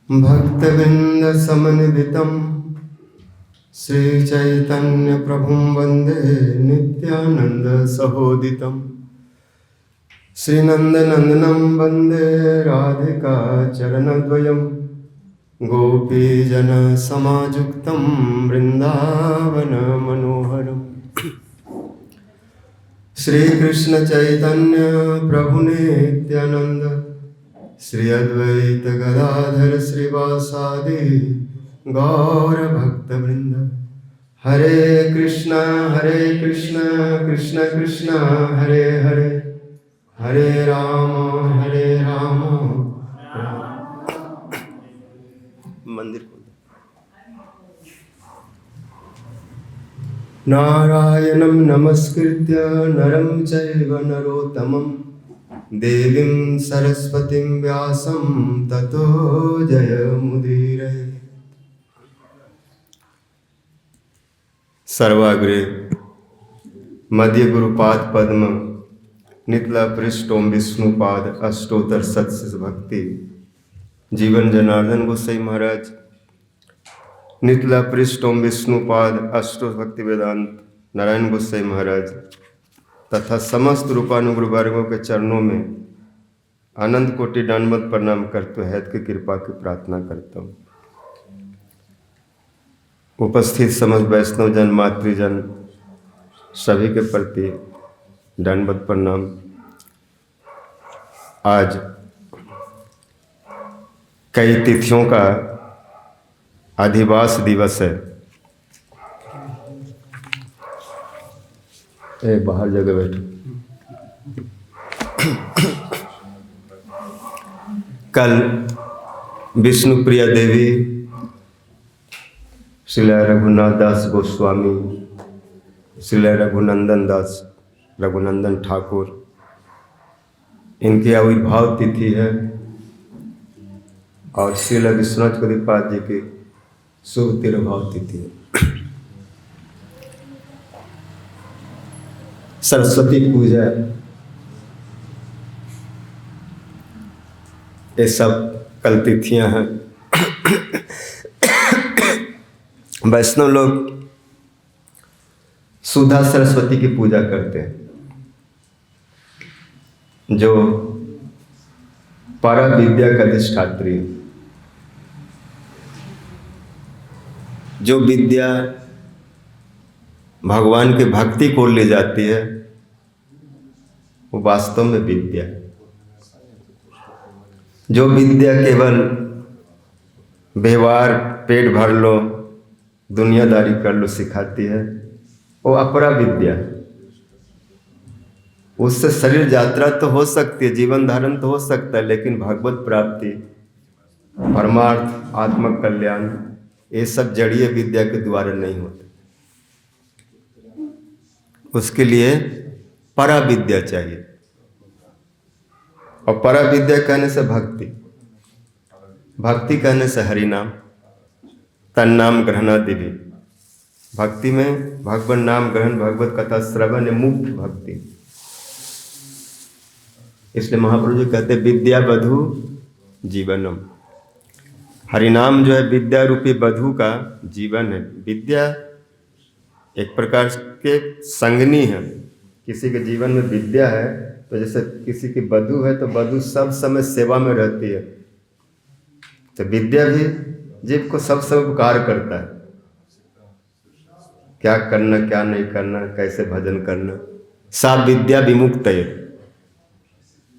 भक्तवृंद समन्वितं श्रीचैतन्य प्रभुं वन्दे नित्यानंद सहोदितं श्रीनंदनंदनं वन्दे राधिका चरणद्वयं गोपीजन समायुक्तं वृंदावन मनोहरम् श्रीकृष्ण चैतन्य प्रभु नित्यानंद श्री अद्वैत गदाधर श्रीवासादि गौर भक्तवृंद। हरे कृष्णा कृष्ण कृष्ण हरे हरे, हरे राम मंदिर नारायणं नमस्कृत्य नरं चैव नरोत्तमं देवीं सरस्वतीं व्यासं ततो जयमुदीरये। सर्वाग्रे मध्य गुरुपाद पद्म नितला पृष्ठों विष्णुपाद अष्टोत्तर सत्स्य भक्ति जीवन जनार्दन गोसाई महाराज नितला पृष्ठों विष्णुपाद अष्टोत्तर भक्ति वेदांत नारायण गोसाई महाराज तथा समस्त रूपानुगुरु वर्गों के चरणों में आनंद कोटि दंडवत प्रणाम करते हुए की कृपा की प्रार्थना करता हूँ। उपस्थित समस्त वैष्णव जन मातृजन सभी के प्रति दंडवत प्रणाम। आज कई तिथियों का अधिवास दिवस है। बाहर जगह बैठो। कल विष्णुप्रिया देवी, श्रील रघुनाथ दास गोस्वामी, श्रील रघुनंदन दास रघुनंदन ठाकुर, इनकी आविर्भाव तिथि है और श्रील विश्वनाथ कदिपाद जी की शुभ तिरुभाव तिथि है। सरस्वती पूजा, ये सब कल तिथियां हैं। वैष्णव लोग सुधा सरस्वती की पूजा करते हैं, जो पर विद्या का अधिष्ठात्री, जो विद्या भगवान के भक्ति को ले जाती है, वो वास्तव में विद्या। जो विद्या केवल व्यवहार पेट भर लो दुनियादारी कर लो सिखाती है, वो अपरा विद्या। उससे शरीर यात्रा तो हो सकती है, जीवन धारण तो हो सकता है, लेकिन भगवत प्राप्ति, परमार्थ, आत्म कल्याण, ये सब जड़ीय विद्या के द्वारा नहीं होते। उसके लिए परा विद्या चाहिए, और परा विद्या कहने से भक्ति, भक्ति कहने से हरि नाम, तन नाम ग्रहणादि भी। भक्ति में भगवान नाम ग्रहण, भगवत कथा श्रवण है मुक्त भक्ति। इसलिए महाप्रभु जी कहते विद्या बधु जीवनम। हरिनाम जो है विद्या रूपी बधु का जीवन है। विद्या एक प्रकार के संगनी है। किसी के जीवन में विद्या है तो जैसे किसी की बधु है, तो बधु सब समय सेवा में रहती है, तो विद्या भी जीव को सब समय उपकार करता है। क्या करना, क्या नहीं करना, कैसे भजन करना, सा विद्या विमुक्त है।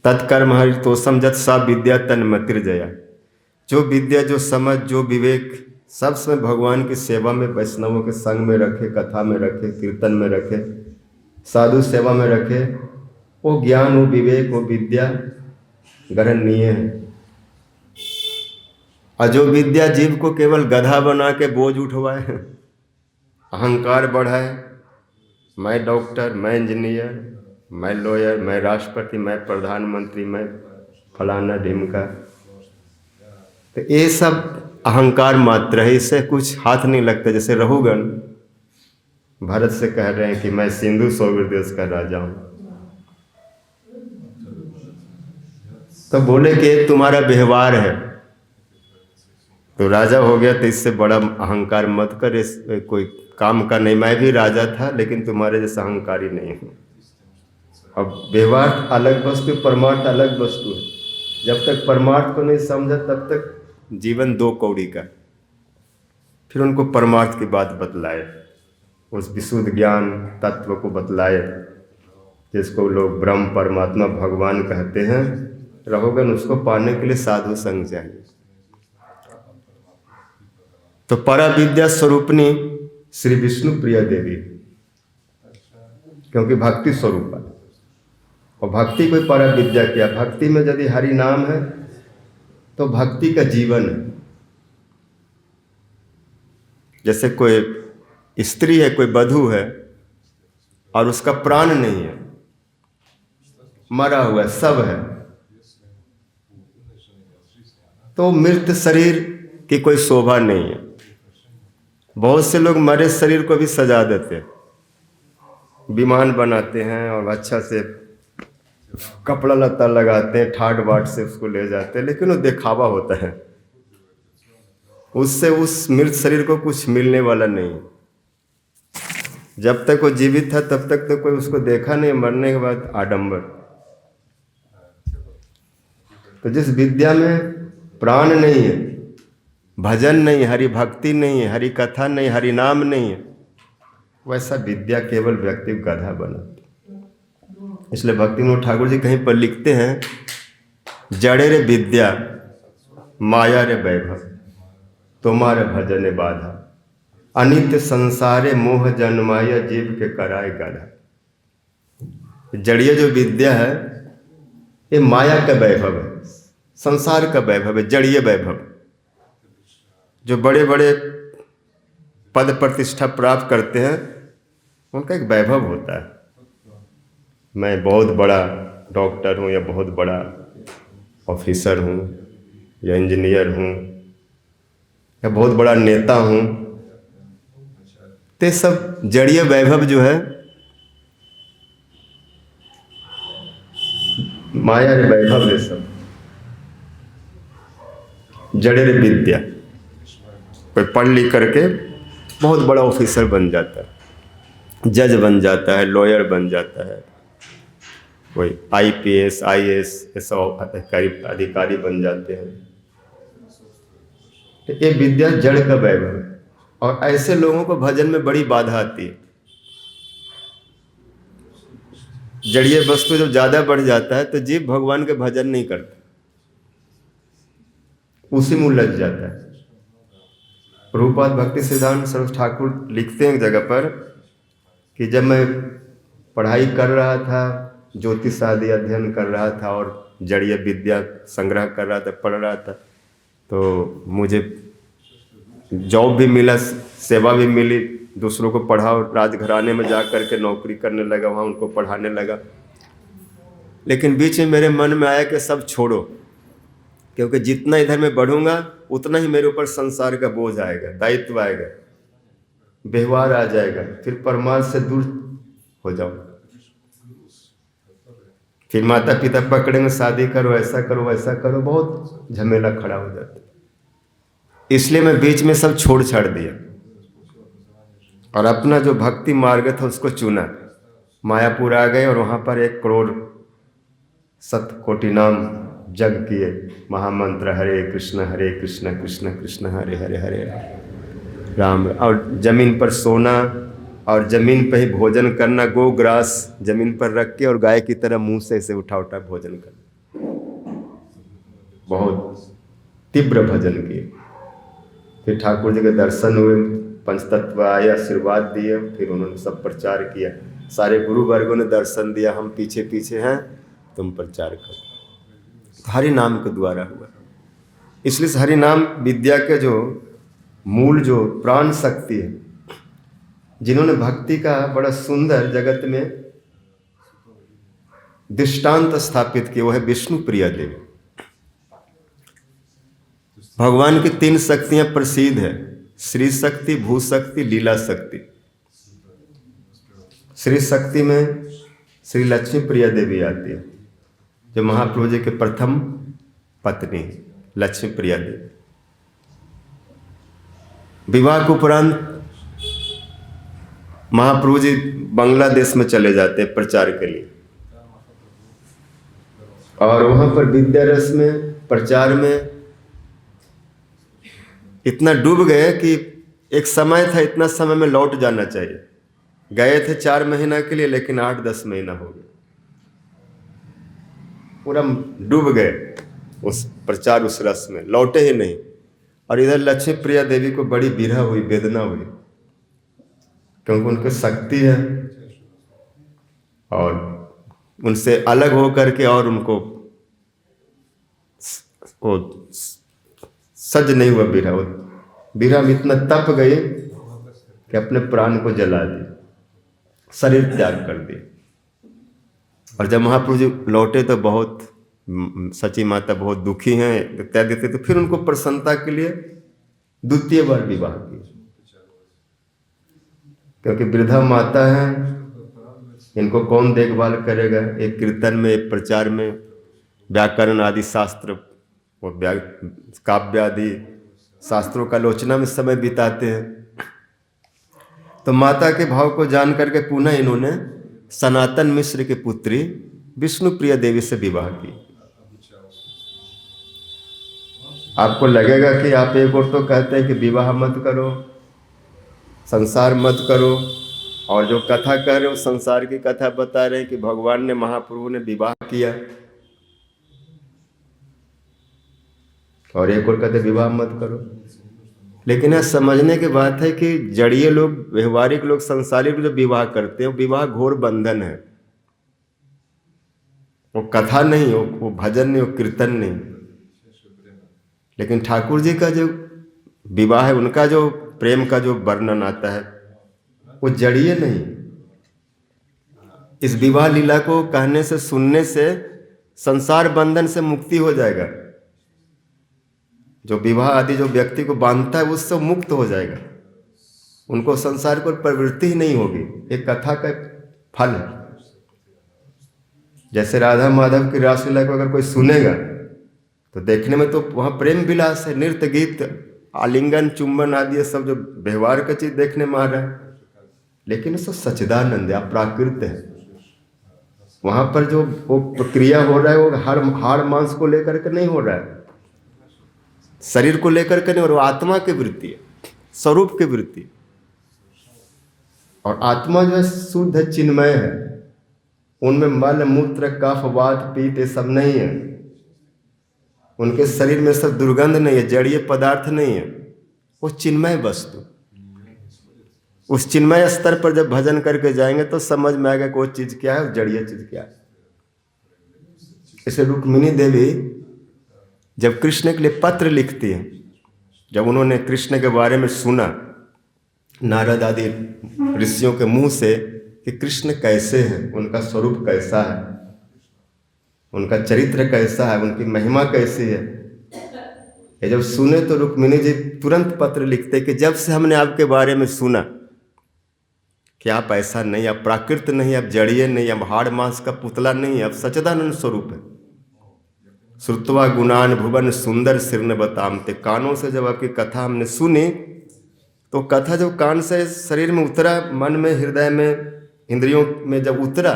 तत्कर्म हरि तो समझत सा विद्या तन्मतिर्जया। जो विद्या, जो समझ, जो विवेक सब समय भगवान की सेवा में, वैष्णवों के संग में रखे, कथा में रखे, कीर्तन में रखे, साधु सेवा में रखे, वो ज्ञान, वो विवेक, वो विद्या ग्रहणीय है। और जो विद्या जीव को केवल गधा बना के बोझ उठवाए, अहंकार बढ़ाए, मैं डॉक्टर, मैं इंजीनियर, मैं लॉयर, मैं राष्ट्रपति, मैं प्रधानमंत्री, मैं फलाना ढिमका, तो ये सब अहंकार मात्र है, इससे कुछ हाथ नहीं लगता। जैसे रघुगण भरत से कह रहे हैं कि मैं सिंधु सौवीर देश का राजा हूं, तो बोले कि तुम्हारा व्यवहार है, तो राजा हो गया तो इससे बड़ा अहंकार मत कर, इस कोई काम का नहीं, मैं भी राजा था लेकिन तुम्हारे जैसा अहंकारी नहीं हूँ। अब व्यवहार अलग वस्तु, परमार्थ अलग वस्तु है। जब तक परमार्थ को नहीं समझा तब तक जीवन दो कौड़ी का। फिर उनको परमार्थ की बात बतलाए, उस विशुद्ध ज्ञान तत्व को बतलाए, जिसको लोग ब्रह्म परमात्मा भगवान कहते हैं। रहोगे न, उसको पाने के लिए साधु संग चाहिए। तो परा विद्या स्वरूपनी श्री विष्णु प्रिया देवी, क्योंकि भक्ति स्वरूप है। और भक्ति कोई परा विद्या किया। भक्ति में यदि हरि नाम है तो भक्ति का जीवन है। जैसे कोई स्त्री है, कोई वधू है और उसका प्राण नहीं है, मरा हुआ सब है, तो मृत शरीर की कोई शोभा नहीं है। बहुत से लोग मरे शरीर को भी सजा देते हैं, विमान बनाते हैं और अच्छा से कपड़ा लत्ता लगाते हैं, ठाट बाट से उसको ले जाते हैं, लेकिन वो दिखावा होता है। उससे उस मृत शरीर को कुछ मिलने वाला नहीं। जब तक वो जीवित था तब तक तो कोई उसको देखा नहीं, मरने के बाद आडंबर। तो जिस विद्या में प्राण नहीं है, भजन नहीं, हरि भक्ति नहीं है, हरि कथा नहीं, हरि नाम नहीं है, वैसा विद्या केवल व्यक्ति को गधा बनाती। इसलिए भक्ति विनोद ठाकुर जी कहीं पर लिखते हैं, जड़े रे विद्या माया रे वैभव, तुम्हारे भजन बाधा, अनित्य संसारे मोह जन्माया जीव के कराए गधा। जड़िए जो विद्या है ये माया का वैभव है, संसार का वैभव है, जड़िए वैभव। जो बड़े बड़े पद प्रतिष्ठा प्राप्त करते हैं उनका एक वैभव होता है। मैं बहुत बड़ा डॉक्टर हूँ या बहुत बड़ा ऑफिसर हूँ या इंजीनियर हूँ या बहुत बड़ा नेता हूँ, ते सब जड़ीय वैभव जो है माया रे वैभव, ये सब जड़े रे विद्या। कोई पढ़ लिख करके बहुत बड़ा ऑफिसर बन जाता है, जज बन जाता है, लॉयर बन जाता है, कोई IPS IAS ये सब अधिकारी बन जाते हैं। तो ये विद्या जड़ का वैभव है। और ऐसे लोगों को भजन में बड़ी बाधा आती है। जड़ीय वस्तु जब ज्यादा बढ़ जाता है तो जीव भगवान के भजन नहीं करता, उसी में उलझ जाता है। प्रभुपाद भक्ति सिद्धांत सरस्वती ठाकुर लिखते हैं एक जगह पर कि जब मैं पढ़ाई कर रहा था, ज्योतिष आदि अध्ययन कर रहा था और जड़ीय विद्या संग्रह कर रहा था, पढ़ रहा था, तो मुझे जॉब भी मिला, सेवा भी मिली, दूसरों को पढ़ाओ, राजघराने में जा कर के नौकरी करने लगा, वहाँ उनको पढ़ाने लगा। लेकिन बीच में मेरे मन में आया कि सब छोड़ो, क्योंकि जितना इधर मैं बढ़ूंगा उतना ही मेरे ऊपर संसार का बोझ आएगा, दायित्व आएगा, व्यवहार आ जाएगा, फिर परमार्थ से दूर हो जाओ। फिर माता पिता पकड़ेंगे, शादी करो, ऐसा करो, वैसा करो, बहुत झमेला खड़ा हो जाता है। इसलिए मैं बीच में सब छोड़ छाड़ दिया और अपना जो भक्ति मार्ग था उसको चुना। मायापुर आ गए और वहाँ पर 1 करोड़ 7 कोटि नाम जग किए, महामंत्र हरे कृष्ण कृष्ण कृष्ण हरे हरे हरे राम। और जमीन पर सोना और जमीन पर ही भोजन करना, गो ग्रास जमीन पर रख के और गाय की तरह मुंह से ऐसे उठा उठा भोजन करना। बहुत तीव्र भजन किए। फिर ठाकुर जी के दर्शन हुए, पंचतत्व आए, आशीर्वाद दिए, फिर उन्होंने सब प्रचार किया। सारे गुरु वर्गों ने दर्शन दिया, हम पीछे पीछे हैं, तुम प्रचार करो। हरि नाम के द्वारा हुआ। इसलिए हरि नाम विद्या के जो मूल, जो प्राण शक्ति है, जिन्होंने भक्ति का बड़ा सुंदर जगत में दृष्टांत स्थापित किया, वो है विष्णु प्रिया देवी। भगवान की 3 शक्तियां प्रसिद्ध है, श्री शक्ति, भू शक्ति, लीला शक्ति। श्री शक्ति में श्री लक्ष्मी प्रिया देवी आती है, जो महाप्रभु जी के प्रथम पत्नी लक्ष्मी प्रिया देवी। विवाह के उपरांत महाप्रभु जी बांग्लादेश में चले जाते हैं प्रचार के लिए, और वहां पर विद्यारस में प्रचार में इतना डूब गए कि एक समय था, इतना समय में लौट जाना चाहिए। गए थे 4 महीना के लिए, लेकिन 8-10 महीना हो गए, पूरा डूब गए उस प्रचार, उस रस में, लौटे ही नहीं। और इधर लक्ष्मी प्रिया देवी को बड़ी विरह हुई, वेदना हुई, क्योंकि उनकी शक्ति है और उनसे अलग होकर के और उनको वो सज नहीं हुआ विरह। विरह में इतना तप गए कि अपने प्राण को जला दिए, शरीर त्याग कर दिए। और जब महाप्रभु जी लौटे तो बहुत, सची माता बहुत दुखी हैं, त्याग देते, तो फिर उनको प्रसन्नता के लिए द्वितीय बार विवाह किया, क्योंकि वृद्धा माता है, इनको कौन देखभाल करेगा। एक कीर्तन में, एक प्रचार में व्याकरण आदि शास्त्र, वो काव्य आदि शास्त्रों का आलोचना में समय बिताते हैं। तो माता के भाव को जान करके पुनः इन्होंने सनातन मिश्र की पुत्री विष्णु प्रिया देवी से विवाह की। आपको लगेगा कि आप एक और तो कहते हैं कि विवाह मत करो, संसार मत करो, और जो कथा कह रहे हो संसार की कथा बता रहे हैं कि भगवान ने, महाप्रभु ने विवाह किया, और एक और कहते विवाह मत करो। लेकिन यह समझने की बात है कि जड़ीय लोग, व्यवहारिक लोग, संसारिक लोग जो विवाह करते हैं, विवाह घोर बंधन है। वो कथा नहीं, वो भजन नहीं, वो कीर्तन नहीं। लेकिन ठाकुर जी का जो विवाह है, उनका जो प्रेम का जो वर्णन आता है, वो जड़ीय नहीं। इस विवाह लीला को कहने से, सुनने से संसार बंधन से मुक्ति हो जाएगा। जो विवाह आदि जो व्यक्ति को बांधता है, उससे मुक्त हो जाएगा, उनको संसार को प्रवृत्ति ही नहीं होगी। एक कथा का फल है। जैसे राधा माधव की रासलीला को अगर कोई सुनेगा तो देखने में तो वहाँ प्रेम विलास है, नृत्य गीत, आलिंगन, चुंबन आदि ये सब जो व्यवहार का चीज देखने में आ रहा है, लेकिन उसको सच्चिदानंद है, प्राकृत है। वहां पर जो वो प्रक्रिया हो रहा है, वो हाड़ मांस को लेकर के नहीं हो रहा है, शरीर को लेकर के नहीं, और वो आत्मा की वृत्ति है, स्वरूप की वृत्ति। और आत्मा जो है शुद्ध है, चिन्मय है, उनमें मल मूत्र कफ वात पीत ये सब नहीं है, उनके शरीर में सब दुर्गंध नहीं है, जड़ीय पदार्थ नहीं है, वो चिन्मय वस्तु। उस चिन्मय स्तर पर जब भजन करके जाएंगे तो समझ में आएगा कि वो चीज क्या है और जड़ीय चीज क्या है। इसे रुक्मिणी देवी जब कृष्ण के लिए पत्र लिखती है, जब उन्होंने कृष्ण के बारे में सुना नारद आदि ऋषियों के मुंह से कि कृष्ण कैसे हैं, उनका स्वरूप कैसा है, उनका चरित्र कैसा है, उनकी महिमा कैसी है, ये जब सुने तो रुक्मिणी जी तुरंत पत्र लिखते कि जब से हमने आपके बारे में सुना कि आप ऐसा नहीं, आप प्राकृत नहीं, आप जड़ीय नहीं, आप हाड़ मांस का पुतला नहीं, आप सच्चिदानंद स्वरूप है। श्रुत्वा गुणान भुवन सुंदर सिरन बतामते, कानों से जब आपकी कथा हमने सुनी तो कथा जो कान से शरीर में उतरा, मन में, हृदय में, इंद्रियों में जब उतरा,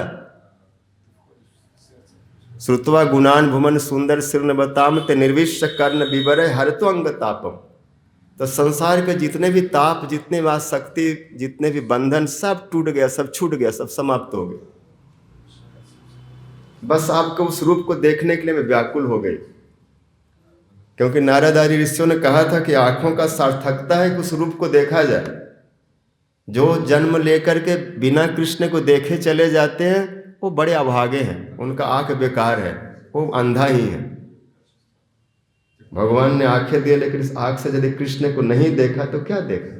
श्रुत्वा गुणान भुवन सुंदर सिरन बतामते निर्विश्य कर्ण विवरे हरतो अंग तापम। तो संसार के जितने भी ताप, जितने भी आसक्ति, जितने भी बंधन, सब टूट गया, सब छूट गया, सब समाप्त हो गए। बस आपको उस रूप को देखने के लिए मैं व्याकुल हो गई, क्योंकि नारद आदि ऋषियों ने कहा था कि आंखों का सार्थकता है कि उस रूप को देखा जाए। जो जन्म लेकर के बिना कृष्ण को देखे चले जाते हैं वो बड़े अभागे हैं, उनका आंख बेकार है, वो अंधा ही है। भगवान ने आंखें दिए, लेकिन इस आंख से यदि कृष्ण को नहीं देखा तो क्या देखा।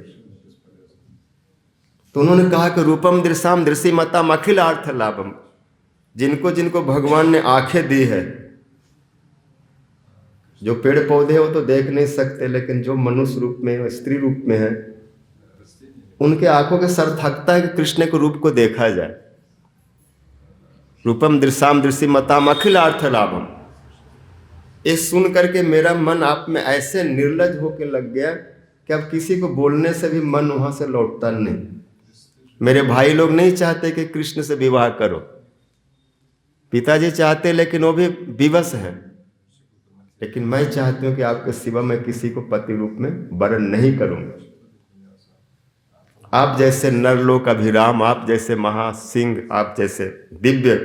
तो उन्होंने कहा कि रूपम दृशाम दृश्य मताम अखिल अर्थ लाभम। जिनको जिनको भगवान ने आंखें दी है, जो पेड़ पौधे वो तो देख नहीं सकते, लेकिन जो मनुष्य रूप में, स्त्री रूप में है, उनके आंखों के सार्थकता है कि कृष्ण के रूप को देखा जाए। रूपम दृशाम दृश्य मताम अखिल अर्थ लाभम। ये सुन करके मेरा मन आप में ऐसे निर्लज होके लग गया कि अब किसी को बोलने से भी मन वहां से लौटता नहीं। मेरे भाई लोग नहीं चाहते कि कृष्ण से विवाह करो, पिताजी चाहते लेकिन वो भी विवश है, लेकिन मैं चाहती हूँ कि आपके सिवा मैं किसी को पति रूप में वरण नहीं करूंगा। आप जैसे नरलोक अभिराम, आप जैसे महासिंह, आप जैसे दिव्य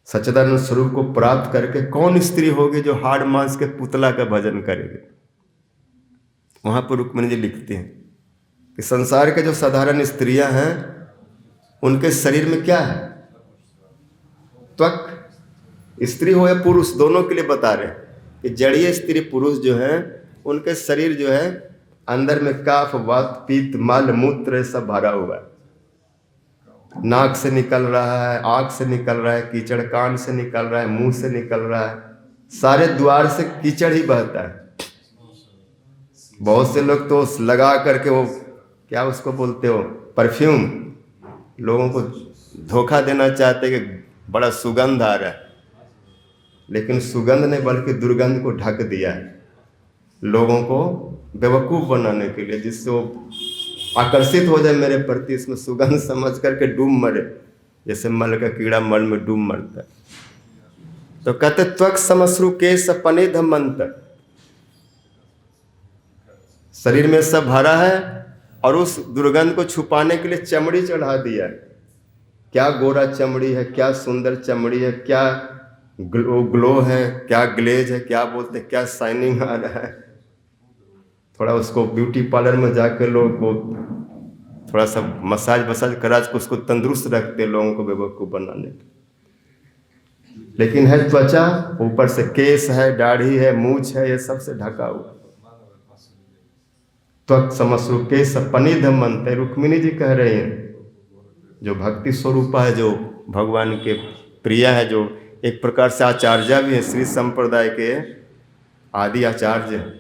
सच्चिदानंद स्वरूप को प्राप्त करके कौन स्त्री होगी जो हाड़ मांस के पुतला का भजन करेगी। वहां पर रुक्मिणी जी लिखती हैं कि संसार के जो साधारण स्त्रियां हैं उनके शरीर में क्या है, त्वक, स्त्री हो या पुरुष, दोनों के लिए बता रहे हैं कि जड़ीय स्त्री पुरुष जो है उनके शरीर जो है अंदर में काफ, वात, पित्त, मल, मूत्र सब भरा हुआ है। नाक से निकल रहा है, आंख से निकल रहा है कीचड़, कान से निकल रहा है, मुंह से निकल रहा है, सारे द्वार से कीचड़ ही बहता है। बहुत से लोग तो लगा करके वो क्या उसको बोलते हो, परफ्यूम, लोगों को धोखा देना चाहते कि बड़ा सुगंध आ रहा है, लेकिन सुगंध ने बल्कि दुर्गंध को ढक दिया है लोगों को बेवकूफ़ बनाने के लिए, जिससे वो आकर्षित हो जाए मेरे प्रति, इसमें सुगंध समझ करके डूब मरे, जैसे मल का कीड़ा मल में डूब मरता है। तो कहते त्वक समश्रु के सपने धमंत, शरीर में सब भरा है और उस दुर्गंध को छुपाने के लिए चमड़ी चढ़ा दिया है। क्या गोरा चमड़ी है, क्या सुंदर चमड़ी है, क्या ग्लो है, क्या ग्लेज है, क्या बोलते हैं, क्या शाइनिंग आ रहा है। थोड़ा उसको ब्यूटी पार्लर में जाकर लोग वो थोड़ा सा मसाज वसाज करा के उसको तंदुरुस्त रखते, लोगों को बेवकूफ़ बनाने के। लेकिन है त्वचा, ऊपर से केस है, दाढ़ी है, मूछ है, ये सबसे ढका हुआ। त्वक समश्रु के सपनिध मंत्र, रुक्मिणी जी कह रहे हैं जो भक्ति स्वरूपा है, जो भगवान के प्रिया है, जो एक प्रकार से आचार्य भी है, श्री संप्रदाय के आदि आचार्य हैं।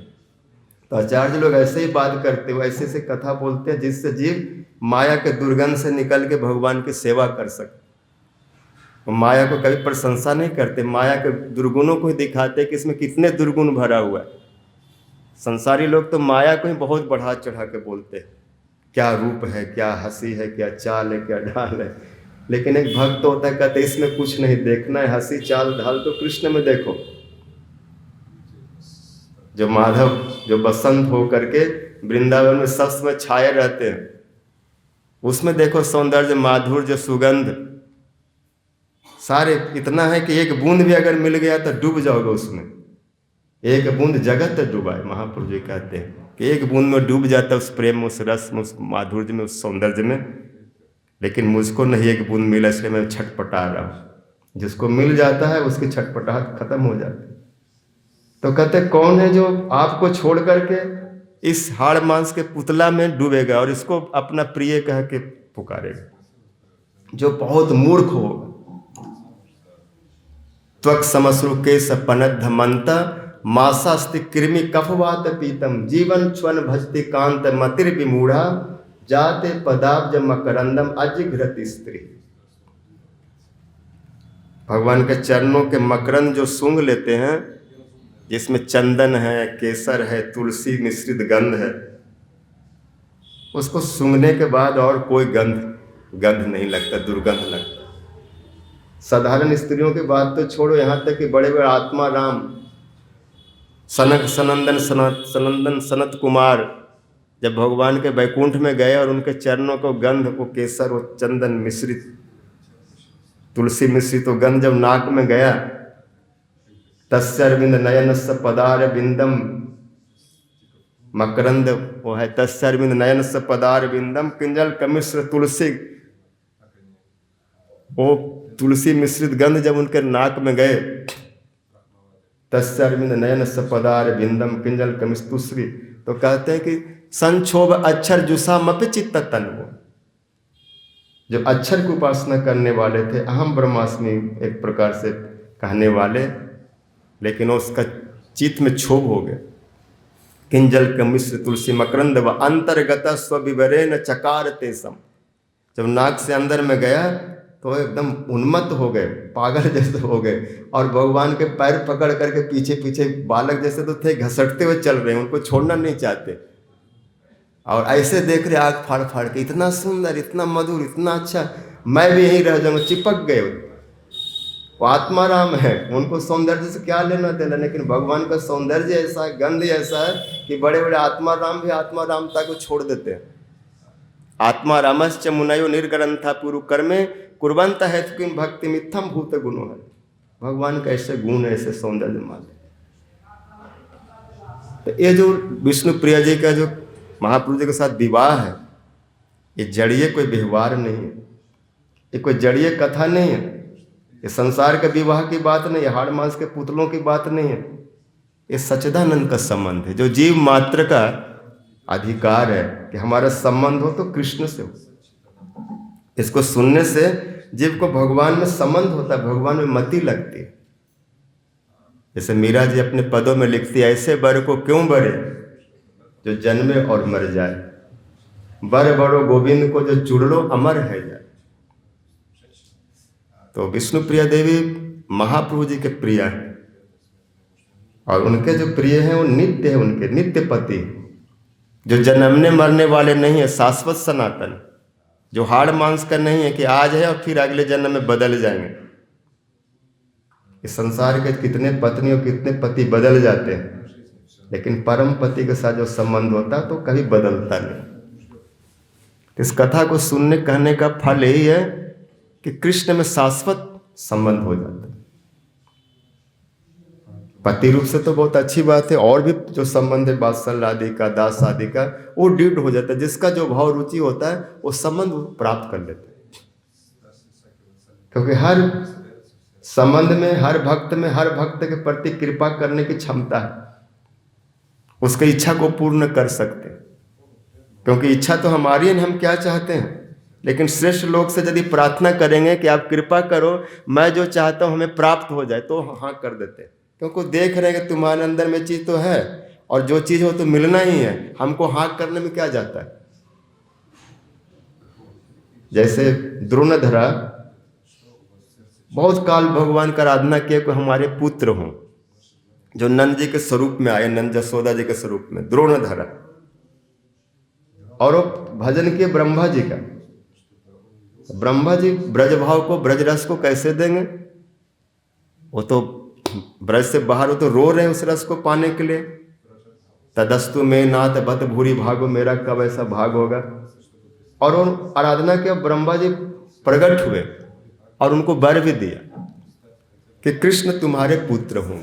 तो आचार्य लोग ऐसे ही बात करते हुए ऐसे से कथा बोलते हैं जिससे जीव माया के दुर्गंध से निकल के भगवान की सेवा कर सके। माया को कभी प्रशंसा नहीं करते, माया के दुर्गुणों को ही दिखाते कि इसमें कितने दुर्गुण भरा हुआ है। संसारी लोग तो माया को ही बहुत बढ़ा चढ़ा के बोलते हैं, क्या रूप है, क्या हंसी है, क्या चाल है, क्या ढाल है। लेकिन एक भक्त होता है, कहते इसमें कुछ नहीं देखना है, हंसी चाल ढाल तो कृष्ण में देखो। जो माधव, जो बसंत हो करके वृंदावन में सब समय छाए रहते हैं, उसमें देखो सौंदर्य, माधुर्य, सुगंध सारे इतना है कि एक बूंद भी अगर मिल गया तो डूब जाओगे उसमें। एक बूंद जगत डूबा है, महापुरुष जी कहते हैं कि एक बूंद में डूब जाता है उस प्रेम में, उस रस में, उस माधुर्य में, उस सौंदर्य में। लेकिन मुझको नहीं एक बूंद मिला, इसलिए मैं छटपटा रहा हूँ। जिसको मिल जाता है उसकी छटपटाहट खत्म हो जाती है। तो कहते कौन है जो आपको छोड़ करके इस हाड़ मांस के पुतला में डूबेगा और इसको अपना प्रिय कह के पुकारेगा, जो बहुत मूर्ख होगा। त्वक समश्रु के सपनद्ध मंता मासास्ति कृमि कफवात पीतम जीवन च्वन भजति कांत मतिर विमूढ़ा जाते पदाब्ज मकरंदम अजिघ्रति स्त्री। भगवान के चरणों के मकरंद जो सूंघ लेते हैं, जिसमें चंदन है, केसर है, तुलसी मिश्रित गंध है, उसको सूंघने के बाद और कोई गंध नहीं लगता, दुर्गंध लगता। साधारण स्त्रियों की बात तो छोड़ो, यहाँ तक कि बड़े बड़े आत्मा राम, सनंदन सनत कुमार जब भगवान के वैकुंठ में गए और उनके चरणों को गंध, वो केसर, वो चंदन मिश्रित, तुलसी मिश्रित तो गंध जब नाक में गया, तस्यरविंद नयनस्य पदार बिंदम मकरंद, वो है तस्यरविंद नयनस्य पदार बिंदम किंजल कमिश्र तुलसी, वो तुलसी मिश्रित गंध जब उनके नाक में गए, तस्यरविंद नयनस्य पदार बिंदम किंजल कमिश्र, तो कहते हैं कि संक्षोभ अक्षर जुसा मपि चित्त तन्वो। जब अक्षर की उपासना करने वाले थे, अहम ब्रह्मास्मि एक प्रकार से कहने वाले, लेकिन उसका चित्त में क्षोभ हो गया। किंजल कमिश्र तुलसी मकरंद व अंतर्गत स्विवरेण चकार तेसम, जब नाक से अंदर में गया तो एकदम उन्मत्त हो गए, पागल जैसे हो गए, और भगवान के पैर पकड़ करके पीछे पीछे बालक जैसे तो थे, घसटते हुए चल रहे हैं, उनको छोड़ना नहीं चाहते। और ऐसे देख रहे आग फाड़ फाड़ के, इतना सुंदर, इतना मधुर, इतना अच्छा, मैं भी यहीं रह जाऊंगा। चिपक गए। वो आत्मा राम है, उनको सौंदर्य से क्या लेना देना, लेकिन भगवान का सौंदर्य ऐसा है, गंध ऐसा है कि बड़े बड़े आत्मा राम भी आत्मा रामता को छोड़ देते हैं। आत्मा रामश्च मुनयो निर्ग्रंथा पूर्व कर्मे कुर्बंत है किम भक्ति मिथम भूत गुणों है। भगवान का ऐसे गुण, ऐसे सौंदर्य मान। तो ये जो विष्णु प्रिया जी का जो महाप्रभु जी के साथ विवाह है, ये जड़िए कोई व्यवहार नहीं है, ये कोई जड़िए कथा नहीं है, ये संसार के विवाह की बात नहीं है, हाड़ मांस के पुतलों की बात नहीं है। ये सच्चिदानंद का संबंध है, जो जीव मात्र का अधिकार है कि हमारा संबंध हो तो कृष्ण से हो। इसको सुनने से जीव को भगवान में संबंध होता है, भगवान में मति लगती है। जैसे मीरा जी अपने पदों में लिखती है, ऐसे बर को क्यों बरे जो जन्मे और मर जाए, बर बड़ो गोविंद को जो चुड़लो अमर है जाए। तो विष्णु प्रिया देवी महाप्रभु जी के प्रिय हैं, और उनके जो प्रिय हैं वो नित्य है, उनके नित्य पति, जो जन्मने मरने वाले नहीं है, शाश्वत सनातन, जो हाड़ मांस का नहीं है कि आज है और फिर अगले जन्म में बदल जाएंगे। इस संसार के कितने पत्नी और कितने पति बदल जाते हैं, लेकिन परम पति के साथ जो संबंध होता है तो कभी बदलता नहीं। इस कथा को सुनने कहने का फल यही है कि कृष्ण में शाश्वत संबंध हो जाता है। पति रूप से तो बहुत अच्छी बात है, और भी जो संबंध है वात्सल्य आदि का, दास आदि का, वो ड्यूट हो जाता है। जिसका जो भाव रुचि होता है वो संबंध प्राप्त कर लेते हैं, क्योंकि हर संबंध में, हर भक्त में, हर भक्त के प्रति कृपा करने की क्षमता है, उसकी इच्छा को पूर्ण कर सकते हैं। क्योंकि इच्छा तो हमारी है, हम क्या चाहते हैं, लेकिन श्रेष्ठ लोग से यदि प्रार्थना करेंगे कि आप कृपा करो, मैं जो चाहता हूं हमें प्राप्त हो जाए, तो हाँ कर देते हैं। क्योंकि देख रहे हैं कि तुम्हारे अंदर में चीज तो है, और जो चीज हो तो मिलना ही है, हमको हाँ करने में क्या जाता है। जैसे द्रोणधरा बहुत काल भगवान का आराधना किया कि हमारे पुत्र हों, जो नंद जी के स्वरूप में आए, नंद जसोदा जी के स्वरूप में, द्रोणधरा, और वो भजन किए ब्रह्मा जी का। ब्रह्मा जी ब्रज भाव को, ब्रज रस को कैसे देंगे, वो तो ब्रज से बाहर, वो तो रो रहे हैं उस रस को पाने के लिए। तदस्तु में नाथ बत भूरी भागो, मेरा कब ऐसा भाग होगा। और वो आराधना के ब्रह्मा जी प्रकट हुए और उनको वर भी दिया कि कृष्ण तुम्हारे पुत्र हों,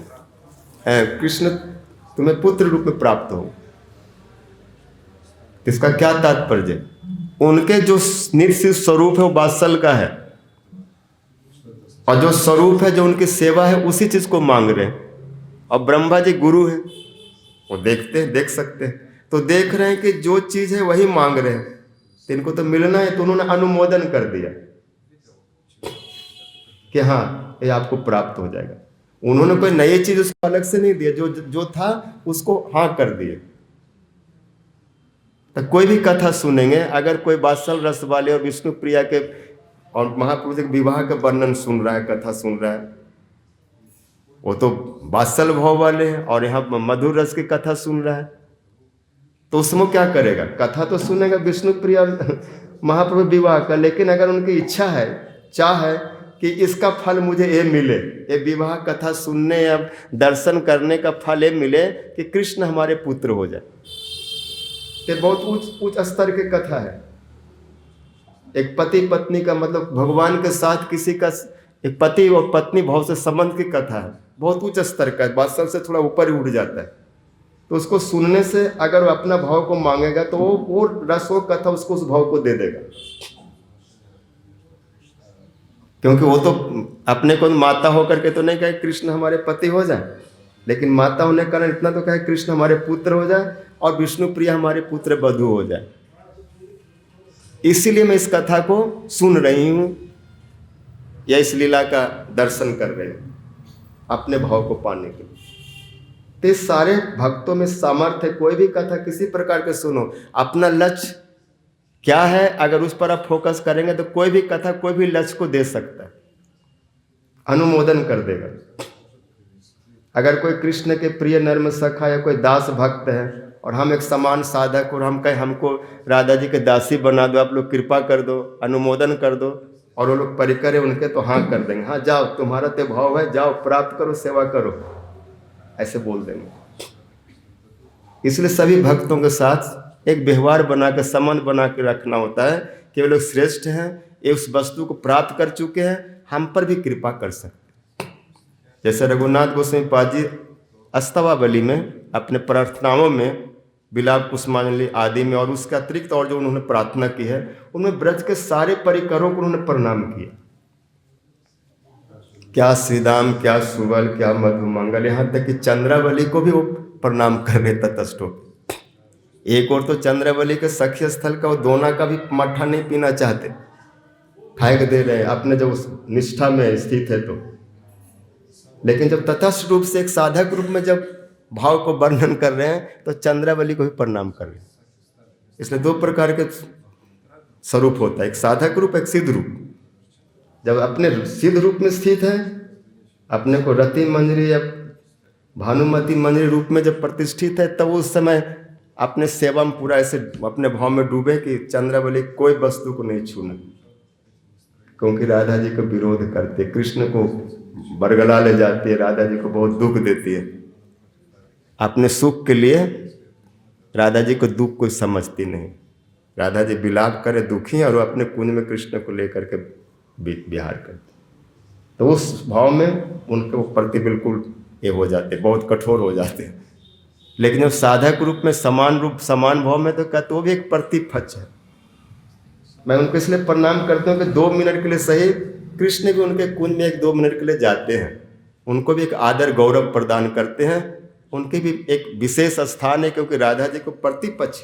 कृष्ण तुम्हें पुत्र रूप में प्राप्त हो। इसका क्या तात्पर्य? उनके जो नित्य स्वरूप है वो वात्सल्य का है, और जो स्वरूप है, जो उनकी सेवा है, उसी चीज को मांग रहे हैं। और ब्रह्मा जी गुरु हैं, वो देखते हैं, देख सकते हैं, तो देख रहे हैं कि जो चीज है वही मांग रहे हैं, तो इनको तो मिलना है। तो उन्होंने अनुमोदन कर दिया कि हाँ ये आपको प्राप्त हो जाएगा। उन्होंने कोई नई चीज उसको अलग से नहीं दिया, जो था उसको हाँ कर दिए। तो कोई भी कथा सुनेंगे, अगर कोई वात्सल्य रस वाले और विष्णु प्रिया के और महापुरुष के विवाह का वर्णन सुन रहा है, कथा सुन रहा है, वो तो वात्सल्य भाव वाले हैं, और यहाँ मधुर रस की कथा सुन रहा है, तो उसमें क्या करेगा? कथा तो सुनेगा विष्णु प्रिया महाप्रभु विवाह का, लेकिन अगर उनकी इच्छा है, चाह है कि इसका फल मुझे ये मिले, ये विवाह कथा सुनने या दर्शन करने का फल ये मिले कि कृष्ण हमारे पुत्र हो जाए, ये बहुत उच्च स्तर की कथा है। एक पति पत्नी का, मतलब भगवान के साथ किसी का एक पति और पत्नी भाव से संबंध की कथा है, बहुत उच्च स्तर का है, वात्सल्य से थोड़ा ऊपर ही उठ जाता है। तो उसको सुनने से अगर वो अपना भाव को मांगेगा तो वो रस, वो कथा उसको उस भाव को दे देगा। क्योंकि वो तो अपने को माता होकर के तो नहीं कहे कृष्ण हमारे पति हो जाए, लेकिन माता होने के कारण इतना तो कहे कृष्ण हमारे पुत्र हो जाए और विष्णु प्रिया हमारे पुत्र वधू हो जाए। इसीलिए मैं इस कथा को सुन रही हूं या इस लीला का दर्शन कर रही हूं अपने भाव को पाने के लिए। तो इस सारे भक्तों में सामर्थ्य है, कोई भी कथा किसी प्रकार के सुनो, अपना लक्ष्य क्या है, अगर उस पर आप फोकस करेंगे तो कोई भी कथा कोई भी लक्ष्य को दे सकता है, अनुमोदन कर देगा। अगर कोई कृष्ण के प्रिय नर्म सखा या कोई दास भक्त है और हम एक समान साधक और हम कहें हमको राधा जी के दासी बना दो, आप लोग कृपा कर दो, अनुमोदन कर दो, और वो लोग परिकर है उनके, तो हाँ कर देंगे, हाँ जाओ तुम्हारा तो भाव है, जाओ प्राप्त करो, सेवा करो, ऐसे बोल देंगे। इसलिए सभी भक्तों के साथ एक व्यवहार बना के, संबंध बना के रखना होता है कि वे लोग श्रेष्ठ हैं, ये उस वस्तु को प्राप्त कर चुके हैं, हम पर भी कृपा कर सकते। जैसे रघुनाथ गोस्वामी पाद जी अष्टवावली में अपने प्रार्थनाओं में विलाप पुष्पांजलि आदि में और उसके अतिरिक्त और जो उन्होंने प्रार्थना की है, उनमें ब्रज के सारे परिकरों को उन्होंने प्रणाम किया। क्या श्रीदाम, क्या सुबल, क्या मधुमंगल, यहाँ तक कि चंद्रावली को भी वो प्रणाम कर रहे तटस्थों। एक और तो चंद्रावली के सख्य स्थल का वो दोना का भी मट्ठा नहीं पीना चाहते, फेंक दे रहे अपने जब उस निष्ठा में स्थित है तो। लेकिन जब तटस्थ रूप से एक साधक रूप में जब भाव को वर्णन कर रहे हैं तो चंद्रावली को भी प्रणाम कर रहे हैं। इसलिए दो प्रकार के स्वरूप होता है, एक साधक रूप, एक सिद्ध रूप। जब अपने सिद्ध रूप में स्थित है, अपने को रति मंजरी या भानुमति मंजरी रूप में जब प्रतिष्ठित है, तब उस समय अपने सेवा में पूरा ऐसे अपने भाव में डूबे कि चंद्रावली कोई वस्तु को नहीं छूना, क्योंकि राधा जी को विरोध करते, कृष्ण को बरगला ले जाती है, राधा जी को बहुत दुख देती है। अपने सुख के लिए राधा जी को दुख कोई समझती नहीं। राधा जी विलाप करे, दुखी हैं, और वो अपने कुंज में कृष्ण को लेकर के विहार करते, तो उस भाव में उनके प्रति बिल्कुल ये हो जाते, बहुत कठोर हो जाते हैं। लेकिन जब साधक रूप में समान रूप समान भाव में, तो कहते वो भी एक प्रतिपक्ष है। मैं उनको इसलिए प्रणाम करता हूँ कि 2 मिनट के लिए सही, कृष्ण भी उनके कुंज में 1-2 मिनट के लिए जाते हैं, उनको भी एक आदर गौरव प्रदान करते हैं, उनके भी एक विशेष स्थान है, क्योंकि राधा जी को प्रतिपक्ष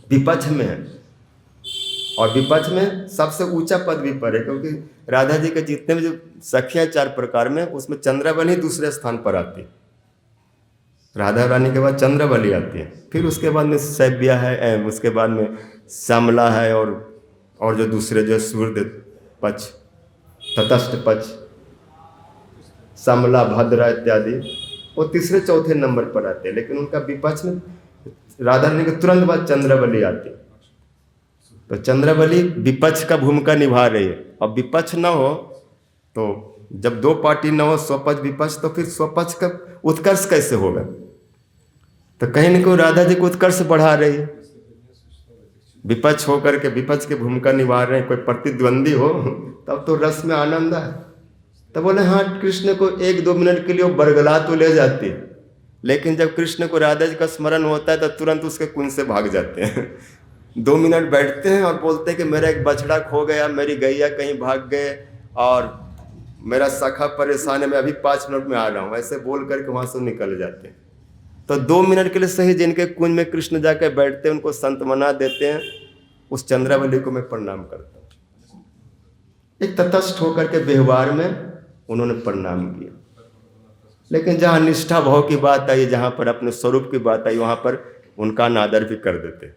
विपक्ष में है, और विपक्ष में सबसे ऊंचा पद भी पर है, क्योंकि राधा जी के जितने भी जो सखियां 4 प्रकार में, उसमें चंद्रावली दूसरे स्थान पर आती है। राधा रानी के बाद चंद्रावली आती है, फिर उसके बाद में सैव्या है, उसके बाद में श्यामला है, और जो दूसरे जो सूर्य पक्ष, तटस्थ पक्ष, श्यामला, भद्रा इत्यादि, वो तीसरे चौथे नंबर पर आते हैं। लेकिन उनका विपक्ष में राधा रानी के तुरंत बाद चंद्रावली आती है। तो चंद्रावली विपक्ष का भूमिका निभा रही है। अब विपक्ष न हो तो, जब 2 पार्टी न हो, स्वपक्ष विपक्ष, तो फिर स्वपक्ष का उत्कर्ष कैसे होगा? तो कहीं न कहीं राधा जी को उत्कर्ष बढ़ा रही है, विपक्ष होकर के विपक्ष की भूमिका निभा रहे हैं। कोई प्रतिद्वंदी हो तब तो रस में आनंद है। तब बोले हाँ, कृष्ण को 1-2 मिनट के लिए वो बरगला तो ले जाती है, लेकिन जब कृष्ण को राधा जी का स्मरण होता है तो तुरंत उसके कुंज से भाग जाते हैं। 2 मिनट बैठते हैं और बोलते हैं कि मेरा एक बछड़ा खो गया, मेरी गैया कहीं भाग गए, और मेरा सखा परेशान है, मैं अभी 5 मिनट में आ रहा हूँ, ऐसे बोल करके वहाँ से निकल जाते हैं। तो 2 मिनट के लिए सही जिनके कुंज में कृष्ण जाकर बैठते हैं, उनको संतमना देते हैं। उस चंद्रावली को मैं प्रणाम करता हूँ। एक तटस्थ होकर के व्यवहार में उन्होंने प्रणाम किया। लेकिन जहाँ निष्ठा भाव की बात आई, जहाँ पर अपने स्वरूप की बात आई, वहाँ पर उनका अनादर भी कर देते।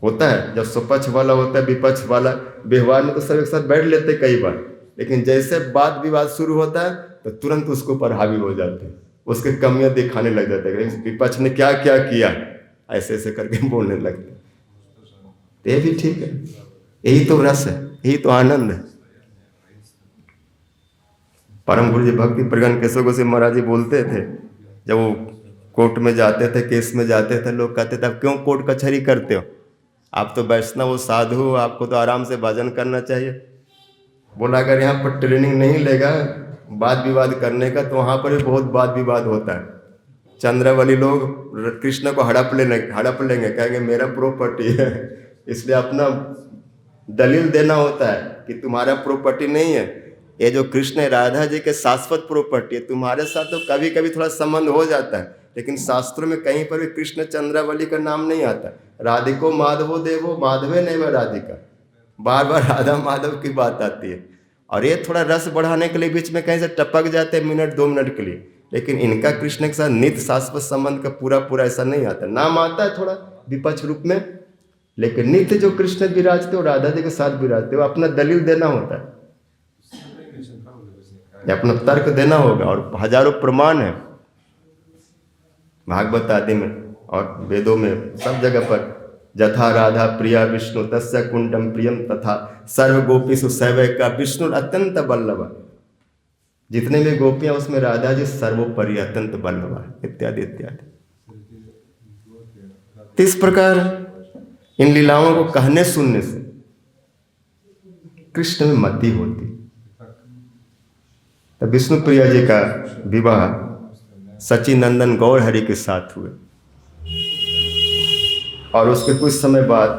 होता है जब स्वपक्ष वाला होता है, विपक्ष वाला व्यवहार में तो सब एक साथ बैठ लेते कई बार, लेकिन जैसे वाद विवाद शुरू होता है तो तुरंत उसके ऊपर हावी हो जाते हैं, उसके कमियां दिखाने लग जाते हैं, विपक्ष ने क्या क्या किया, ऐसे ऐसे करके बोलने लगते। तो ये भी ठीक है, यही तो रस है, यही तो आनंद है। परम गुरु जी भक्ति प्रज्ञान केशव गोस्वामी महाराज जी बोलते थे, जब वो कोर्ट में जाते थे, केस में जाते थे, लोग कहते थे आप क्यों कोर्ट कचहरी करते हो, आप तो वैष्णव हो, साधु हो, आपको तो आराम से भजन करना चाहिए। बोला अगर यहाँ पर ट्रेनिंग नहीं लेगा वाद विवाद करने का, तो वहाँ पर भी बहुत वाद विवाद होता है। चंद्रावली लोग कृष्ण को हड़प लेंगे, कहेंगे मेरा प्रॉपर्टी है, इसलिए अपना दलील देना होता है कि तुम्हारा प्रॉपर्टी नहीं है, ये जो कृष्ण राधा जी के शाश्वत प्रॉपर्टी है। तुम्हारे साथ तो कभी कभी थोड़ा संबंध हो जाता है, लेकिन शास्त्रों में कहीं पर भी कृष्ण चंद्रावली का नाम नहीं आता। राधिको माधवो देवो माधवे नैव राधिका, बार बार राधा माधव की बात आती है। और ये थोड़ा रस बढ़ाने के लिए बीच में कहीं से टपक जाते हैं 1-2 मिनट के लिए, लेकिन इनका कृष्ण के साथ नित्य शाश्वत संबंध का पूरा ऐसा नहीं आता। नाम आता है थोड़ा विपक्ष रूप में, लेकिन नित्य जो कृष्ण विराजते वो राधा जी के साथ विराजते, वो अपना दलील देना होता है, या अपना तर्क देना होगा। और हजारों प्रमाण है भागवत आदि में और वेदों में, सब जगह पर। जथा राधा प्रिया विष्णु तस्य कुंडम प्रियम तथा सर्व गोपीषु सैवैका विष्णु अत्यंत बल्लभ। जितने भी गोपियां उसमें राधा जी सर्वोपरि अत्यंत बल्लभ इत्यादि इत्यादि। तो इस प्रकार इन लीलाओं को कहने सुनने से कृष्ण में मति होती। तो विष्णु प्रिया जी का विवाह सचिनंदन गौर हरि के साथ हुए और उसके कुछ समय बाद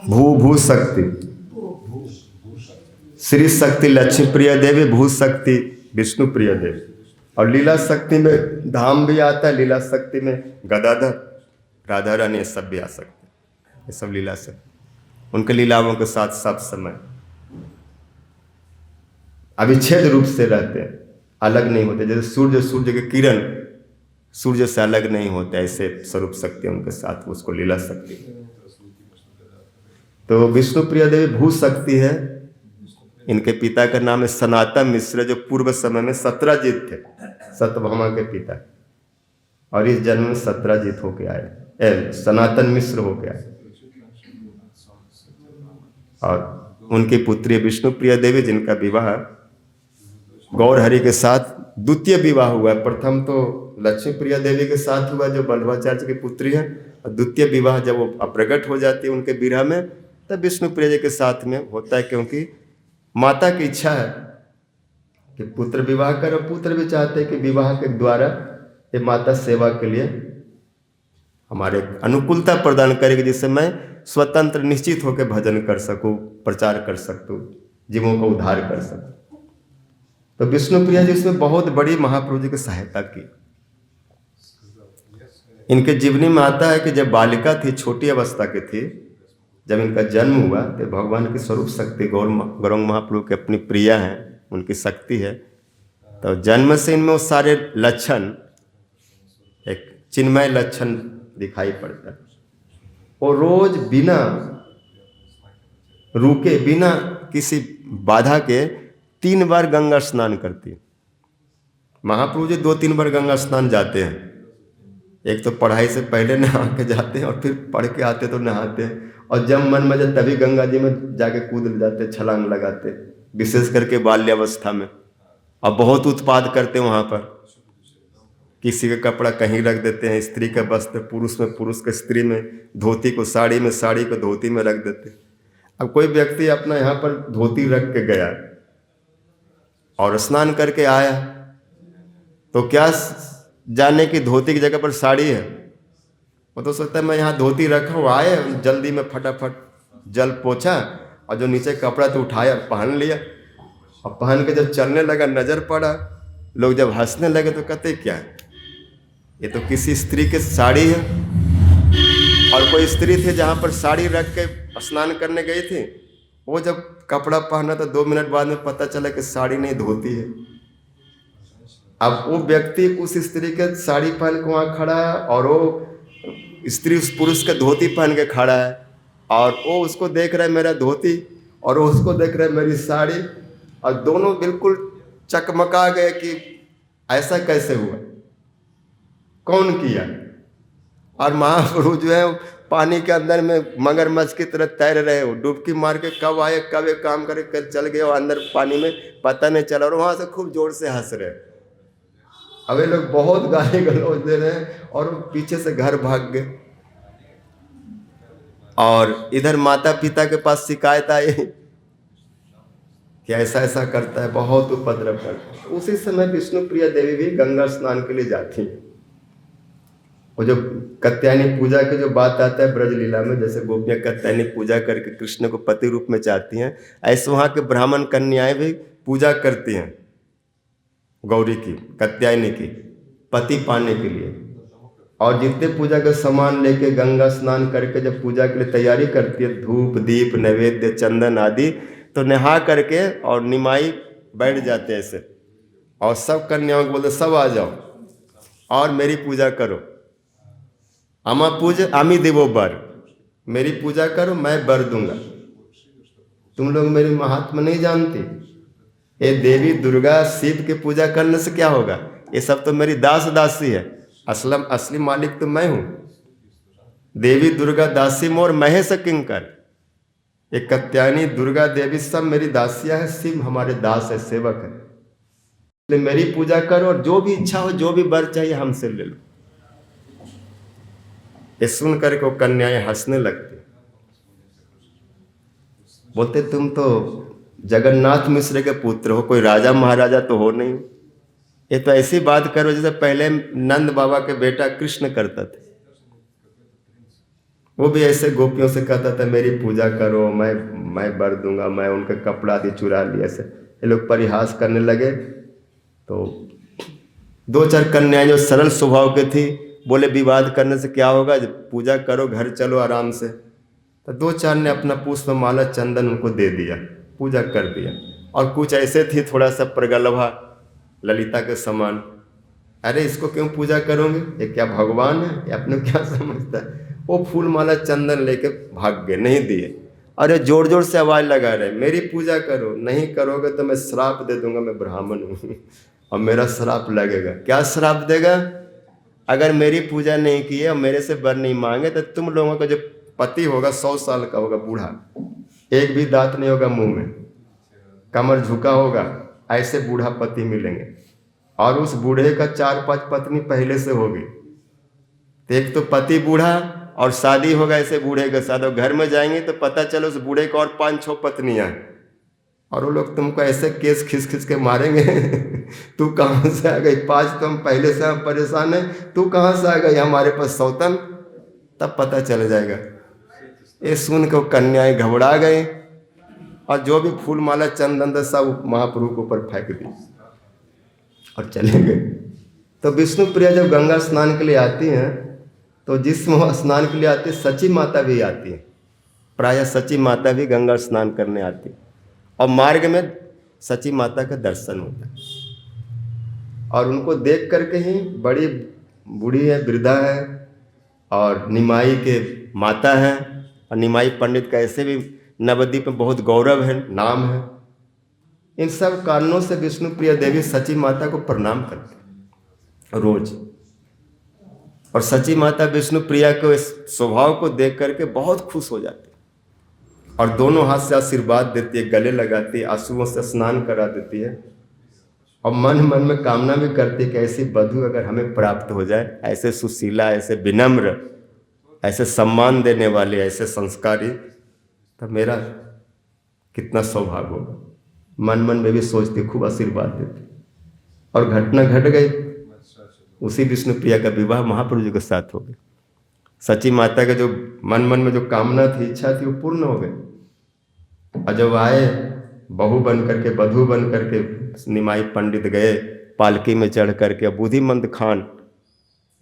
भू शक्ति श्री शक्ति लक्ष्मी प्रिया देवी, भू शक्ति विष्णु प्रिया देवी। और लीला शक्ति में धाम भी आता है, लीला शक्ति में गदाधर राधा रानी सब भी आ सकते हैं, ये सब लीला शक्ति। उनके लीलाओं के साथ सब समय अविच्छेद रूप से रहते हैं, अलग नहीं होते। जैसे सूर्य के किरण सूर्य से अलग नहीं होते, ऐसे स्वरूप शक्ति उनके साथ, उसको लीला शक्ति। तो विष्णु प्रिया देवी भू शक्ति है। इनके पिता का नाम है सनातन मिश्र, जो पूर्व समय में सत्रजीत थे, सत्यभामा के पिता। और इस जन्म में सत्रजीत होके आए, सनातन मिश्र होके आए। और उनकी पुत्री विष्णु प्रिया देवी, जिनका विवाह गौर हरि के साथ द्वितीय विवाह हुआ है। प्रथम तो लक्ष्मी प्रिया देवी के साथ हुआ, जो बल्लभाचार्य की पुत्री है, और द्वितीय विवाह जब वो अप्रगट हो जाती है उनके विरह में, तब विष्णु प्रिया जी के साथ में होता है। क्योंकि माता की इच्छा है कि पुत्र विवाह करो, पुत्र भी चाहते हैं कि विवाह के द्वारा ये माता सेवा के लिए हमारे अनुकूलता प्रदान करेगी, जिससे मैं स्वतंत्र निश्चित होकर भजन कर सकूं, प्रचार कर सकूं, जीवों को उद्धार कर सकूं। तो विष्णु प्रिया जी उसमें बहुत बड़ी महाप्रभु जी की सहायता की। इनके जीवनी में आता है कि जब बालिका थी, छोटी अवस्था की थी, जब इनका जन्म हुआ, तो भगवान की स्वरूप शक्ति गौरांग महाप्रभु की अपनी प्रिया हैं, उनकी शक्ति है। तो जन्म से इनमें वो सारे लक्षण, एक चिन्मय लक्षण दिखाई पड़ता है। वो रोज बिना रुके, बिना किसी बाधा के 3 बार गंगा स्नान करती है। महाप्रभु जी 2-3 बार गंगा स्नान जाते हैं। एक तो पढ़ाई से पहले नहा के जाते हैं और फिर पढ़ के आते तो नहाते हैं, और जब मन में जाए तभी गंगा जी में जाके कूद जाते, छलांग लगाते, विशेष करके बाल्यावस्था में। और बहुत उत्पाद करते हैं वहाँ पर, किसी का कपड़ा कहीं रख देते हैं, स्त्री का वस्त्र पुरुष में, पुरुष का स्त्री में, धोती को साड़ी में, साड़ी को धोती में रख देते। अब कोई व्यक्ति अपना यहाँ पर धोती रख के गया और स्नान करके आया, तो क्या जाने की धोती की जगह पर साड़ी है? वो तो सोचता है मैं यहाँ धोती रखा हूँ, आए जल्दी में फटाफट जल पोछा और जो नीचे कपड़ा तो उठाया, पहन लिया। और पहन के जब चलने लगा, नजर पड़ा, लोग जब हंसने लगे तो कहते क्या है, ये तो किसी स्त्री की साड़ी है। और कोई स्त्री थी जहाँ पर साड़ी रख के स्नान करने गई थी, वो जब कपड़ा पहना तो 2 मिनट बाद में पता चला कि साड़ी नहीं, धोती है। अब वो व्यक्ति उस स्त्री के साड़ी पहन के वहाँ खड़ा है, और वो स्त्री उस पुरुष के धोती पहन के खड़ा है, और वो उसको देख रहा है मेरा धोती, और वो उसको देख रहा है मेरी साड़ी, और दोनों बिल्कुल चकमका गए कि ऐसा कैसे हुआ, कौन किया। और महाप्रभु जो है पानी के अंदर में मगरमच्छ की तरह तैर रहे हो, डुबकी मार के कब आए, कब एक काम करे, कब चल गए और अंदर पानी में पता नहीं चला, और वहाँ से खूब जोर से हंस रहे। अब ये लोग बहुत गाली गलौज दे रहे हैं और पीछे से घर भाग गए। और इधर माता पिता के पास शिकायत आई कि ऐसा ऐसा करता है, बहुत उपद्रव करता है। उसी समय विष्णु प्रिया देवी भी गंगा स्नान के लिए जाती हैं। वो जो कात्यायनी पूजा की जो बात आता है ब्रज लीला में, जैसे गोपियाँ कात्यायनी पूजा करके कृष्ण को पति रूप में चाहती हैं, ऐसे वहाँ के ब्राह्मण कन्याएं भी पूजा करती हैं गौरी की, कात्यायनी की, पति पाने के लिए। और जितने पूजा का सामान लेके गंगा स्नान करके जब पूजा के लिए तैयारी करती है, धूप दीप नैवेद्य चंदन आदि, तो नहा करके और निमाई बैठ जाते हैं ऐसे, और सब कन्याओं को बोलते सब आ जाओ, और मेरी पूजा करो। अमा पूज आमी देवो बर, मेरी पूजा करो मैं बर दूंगा। तुम लोग मेरी महात्मा नहीं जानते। ये देवी दुर्गा शिव की पूजा करने से क्या होगा? ये सब तो मेरी दास दासी है, असली मालिक तो मैं हूं। देवी दुर्गा दासी मोर महेश किंकर। ये कत्यायनी दुर्गा देवी सब मेरी दासियां है, शिव हमारे दास है, सेवक है। इसलिए मेरी पूजा करो और जो भी इच्छा हो, जो भी वर चाहिए हमसे ले लो। ये सुन करके वो कन्याएं हंसने लगती, बोलते तुम तो जगन्नाथ मिश्र के पुत्र हो, कोई राजा महाराजा तो हो नहीं। ये तो ऐसी बात करो जैसे पहले नंद बाबा के बेटा कृष्ण करता था। वो भी ऐसे गोपियों से कहता था मेरी पूजा करो, मैं वर दूंगा, मैं उनके कपड़ा आदि चुरा लिया। ऐसे ये लोग परिहास करने लगे। तो दो चार कन्याएं जो सरल स्वभाव के थी, बोले विवाद करने से क्या होगा, जब पूजा करो घर चलो आराम से। तो दो चार ने अपना पुष्प माला चंदन उनको दे दिया, पूजा कर दिया। और कुछ ऐसे थी थोड़ा सा प्रगल्भा ललिता के समान, अरे इसको क्यों पूजा करोगे, ये क्या भगवान है, ये अपने क्या समझता है। वो फूल माला चंदन लेके भाग गए, नहीं दिए। अरे जोर जोर से आवाज लगा रहे मेरी पूजा करो, नहीं करोगे तो मैं श्राप दे दूंगा, मैं ब्राह्मण हूँ और मेरा श्राप लगेगा। क्या श्राप देगा? अगर मेरी पूजा नहीं की है और मेरे से वर नहीं मांगे तो तुम लोगों का जो पति होगा 100 साल का होगा, बूढ़ा, एक भी दांत नहीं होगा मुंह में, कमर झुका होगा, ऐसे बूढ़ा पति मिलेंगे। और उस बूढ़े का 4-5 पत्नी पहले से होगी। तो एक तो पति बूढ़ा और शादी होगा ऐसे बूढ़े के साथ, और घर में जाएंगे तो पता चलो उस बूढ़े को और 5-6 पत्नियां हैं, और वो लोग तुमको ऐसे केस खिंच खिंच के मारेंगे तू कहाँ से आ गई, 5 तो हम पहले से हम परेशान है, तू कहाँ से आ गई हमारे पास सौतन, तब पता चल जाएगा। ये सुन के कन्याएं घबरा गए और जो भी फूल माला चंदन था सब महाप्रभु के ऊपर फेंक दी और चले गए। तो विष्णु प्रिया जब गंगा स्नान के लिए आती हैं, तो जिस स्नान के लिए आती है सची माता भी आती है, प्रायः सची माता भी गंगा स्नान करने आती है, और मार्ग में सची माता का दर्शन होता है। और उनको देख करके ही, बड़ी बूढ़ी है, वृद्धा है, और निमाई के माता है, और निमाई पंडित का ऐसे भी नवद्वीप में बहुत गौरव है, नाम है। इन सब कारणों से विष्णु प्रिया देवी सची माता को प्रणाम करते रोज। और सची माता विष्णु प्रिया को इस स्वभाव को देख करके बहुत खुश हो जाती है और दोनों हाथ से आशीर्वाद देती है, गले लगाती है, आंसुओं से स्नान करा देती है, और मन मन में कामना भी करती है कि ऐसी वधू अगर हमें प्राप्त हो जाए, ऐसे सुशीला, ऐसे विनम्र, ऐसे सम्मान देने वाले, ऐसे संस्कारी, तो मेरा कितना सौभाग्य होगा। मन मन में भी सोचती, खूब आशीर्वाद देती। और घटना घट गई, उसी विष्णु प्रिया का विवाह महाप्रभु जी के साथ हो गया। सची माता के जो मन मन में जो कामना थी, इच्छा थी, वो पूर्ण हो गई। और जब आए बहू बन करके, वधू बन करके, निमाई पंडित गए पालकी में चढ़ करके। बुद्धिमंत खान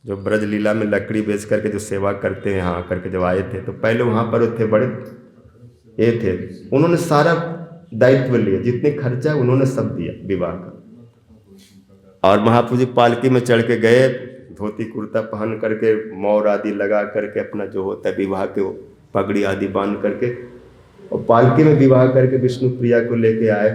जो ब्रज लीला में लकड़ी बेच करके जो सेवा करते हैं, यहाँ करके जब आए थे, तो पहले वहाँ पर थे, बड़े ये थे, उन्होंने सारा दायित्व लिया, जितने खर्चा उन्होंने सब दिया विवाह का। और महाप्रभु जी पालकी में चढ़ के गए, धोती कुर्ता पहन करके, मोर आदि लगा करके, अपना जो होता है विवाह के, वो पगड़ी आदि बांध करके, और पालकी में विवाह करके विष्णु प्रिया को लेके आए।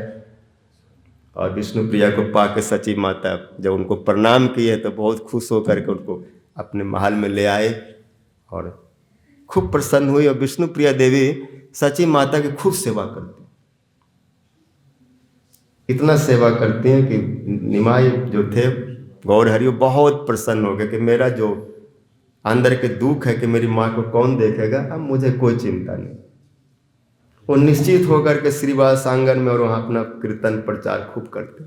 और विष्णु प्रिया को पाके सची माता जब उनको प्रणाम किए तो बहुत खुश होकर के उनको अपने महल में ले आए और खूब प्रसन्न हुई। और विष्णु प्रिया देवी सची माता की खूब सेवा करती, इतना सेवा करती हैं कि निमाई जो थे गौर हरि बहुत प्रसन्न हो गए कि मेरा जो अंदर के दुख है कि मेरी माँ को कौन देखेगा, अब मुझे कोई चिंता नहीं। वो निश्चित होकर के श्रीवास आंगन में और वहाँ अपना कीर्तन प्रचार खूब करते,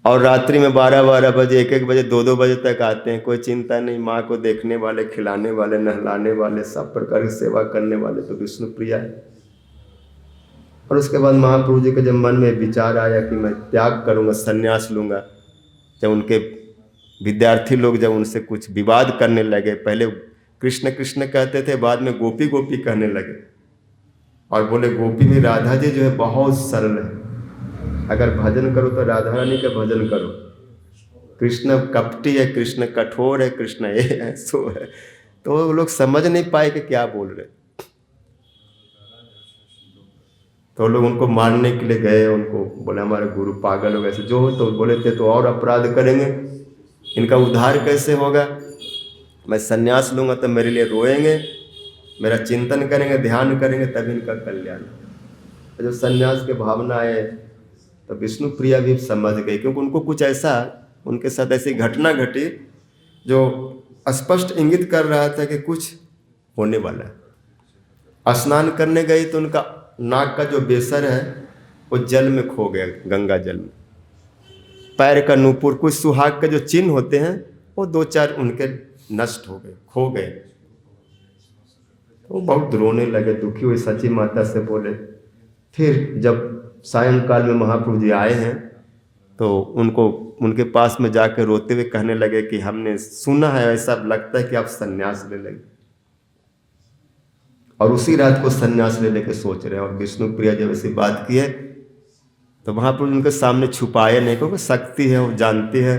और रात्रि में 12-12 बजे, 1-1 बजे, 2-2 बजे तक आते हैं, कोई चिंता नहीं। माँ को देखने वाले, खिलाने वाले, नहलाने वाले, सब प्रकार की सेवा करने वाले तो विष्णु प्रिया है। और उसके बाद महाप्रभु जी के जब मन में विचार आया कि मैं त्याग करूंगा, संन्यास लूंगा, जब उनके विद्यार्थी लोग जब उनसे कुछ विवाद करने लगे, पहले कृष्ण कृष्ण कहते थे, बाद में गोपी गोपी कहने लगे, और बोले गोपी में राधा जी जो है बहुत सरल है, अगर भजन करो तो राधा रानी का भजन करो, कृष्ण कपटी है, कृष्ण कठोर है, कृष्ण ये है सो है। तो वो लोग समझ नहीं पाए कि क्या बोल रहे। तो लोग उनको मारने के लिए गए, उनको बोले हमारे गुरु पागल हो गए ऐसे जो हो। तो बोले थे तो और अपराध करेंगे, इनका उद्धार कैसे होगा। मैं सन्यास लूँगा तो मेरे लिए रोएंगे, मेरा चिंतन करेंगे, ध्यान करेंगे, तभी इनका कल्याण। तो जब सन्यास के भावना आए तो विष्णु प्रिया भी समझ गई, क्योंकि उनको कुछ ऐसा, उनके साथ ऐसी घटना घटी जो स्पष्ट इंगित कर रहा था कि कुछ होने वाला है। स्नान करने गई तो उनका नाक का जो बेसर है वो जल में खो गया, गंगा जल में। पैर का नूपुर, कुछ सुहाग के जो चिन्ह होते हैं वो 2-4 उनके नष्ट हो गए, खो गए। तो बहुत रोने लगे, दुखी हुई, सची माता से बोले। फिर जब सायंकाल में महाप्रभु जी आए हैं तो उनको उनके पास में जाकर रोते हुए कहने लगे कि हमने सुना है, ऐसा लगता है कि आप सन्यास ले लेंगे। और उसी रात को सन्यास लेने के सोच रहे हैं। और विष्णु प्रिया जब ऐसी बात की है तो महाप्रभु उनके सामने छुपाए नहीं, क्योंकि शक्ति है, वो जानती है।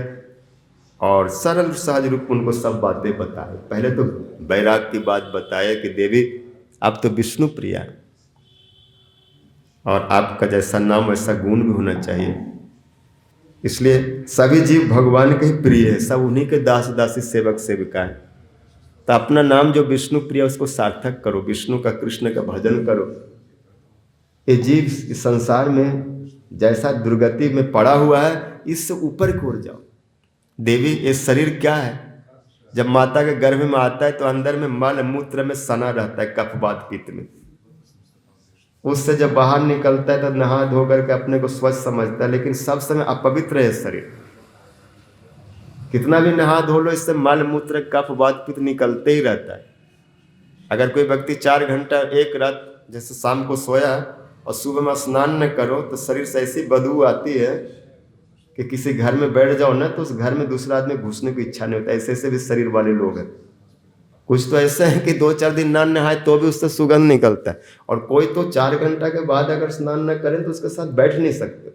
और सरल सहज रूप उनको सब बातें बताए। पहले तो बैराग की बात बताए कि देवी आप तो विष्णु प्रिया है और आपका जैसा नाम वैसा गुण भी होना चाहिए, इसलिए सभी जीव भगवान के ही प्रिय है, सब उन्हीं के दास दासी सेवक सेविका है। तो अपना नाम जो विष्णु प्रिय उसको सार्थक करो, विष्णु का कृष्ण का भजन करो। ये जीव इस संसार में जैसा दुर्गति में पड़ा हुआ है, इससे ऊपर की ओर जाओ। देवी ये शरीर क्या है, जब माता के गर्भ में आता है तो अंदर में मल मूत्र में सना रहता है, कफवात पित्त में। उससे जब बाहर निकलता है तो नहा धो करके अपने को स्वच्छ समझता है, लेकिन सब समय अपवित्र है शरीर। कितना भी नहा धो लो, इससे मल मूत्र कफ वात पित्त निकलते ही रहता है। अगर कोई व्यक्ति 4 घंटा एक रात जैसे शाम को सोया और सुबह में स्नान न करो तो शरीर से ऐसी बदबू आती है कि किसी घर में बैठ जाओ ना तो उस घर में दूसरा आदमी घुसने की इच्छा नहीं होता। ऐसे ऐसे भी शरीर वाले लोग हैं। कुछ तो ऐसे हैं कि 2-4 दिन ना नहाए तो भी उससे सुगंध निकलता है, और कोई तो 4 घंटा के बाद अगर स्नान न करें तो उसके साथ बैठ नहीं सकते।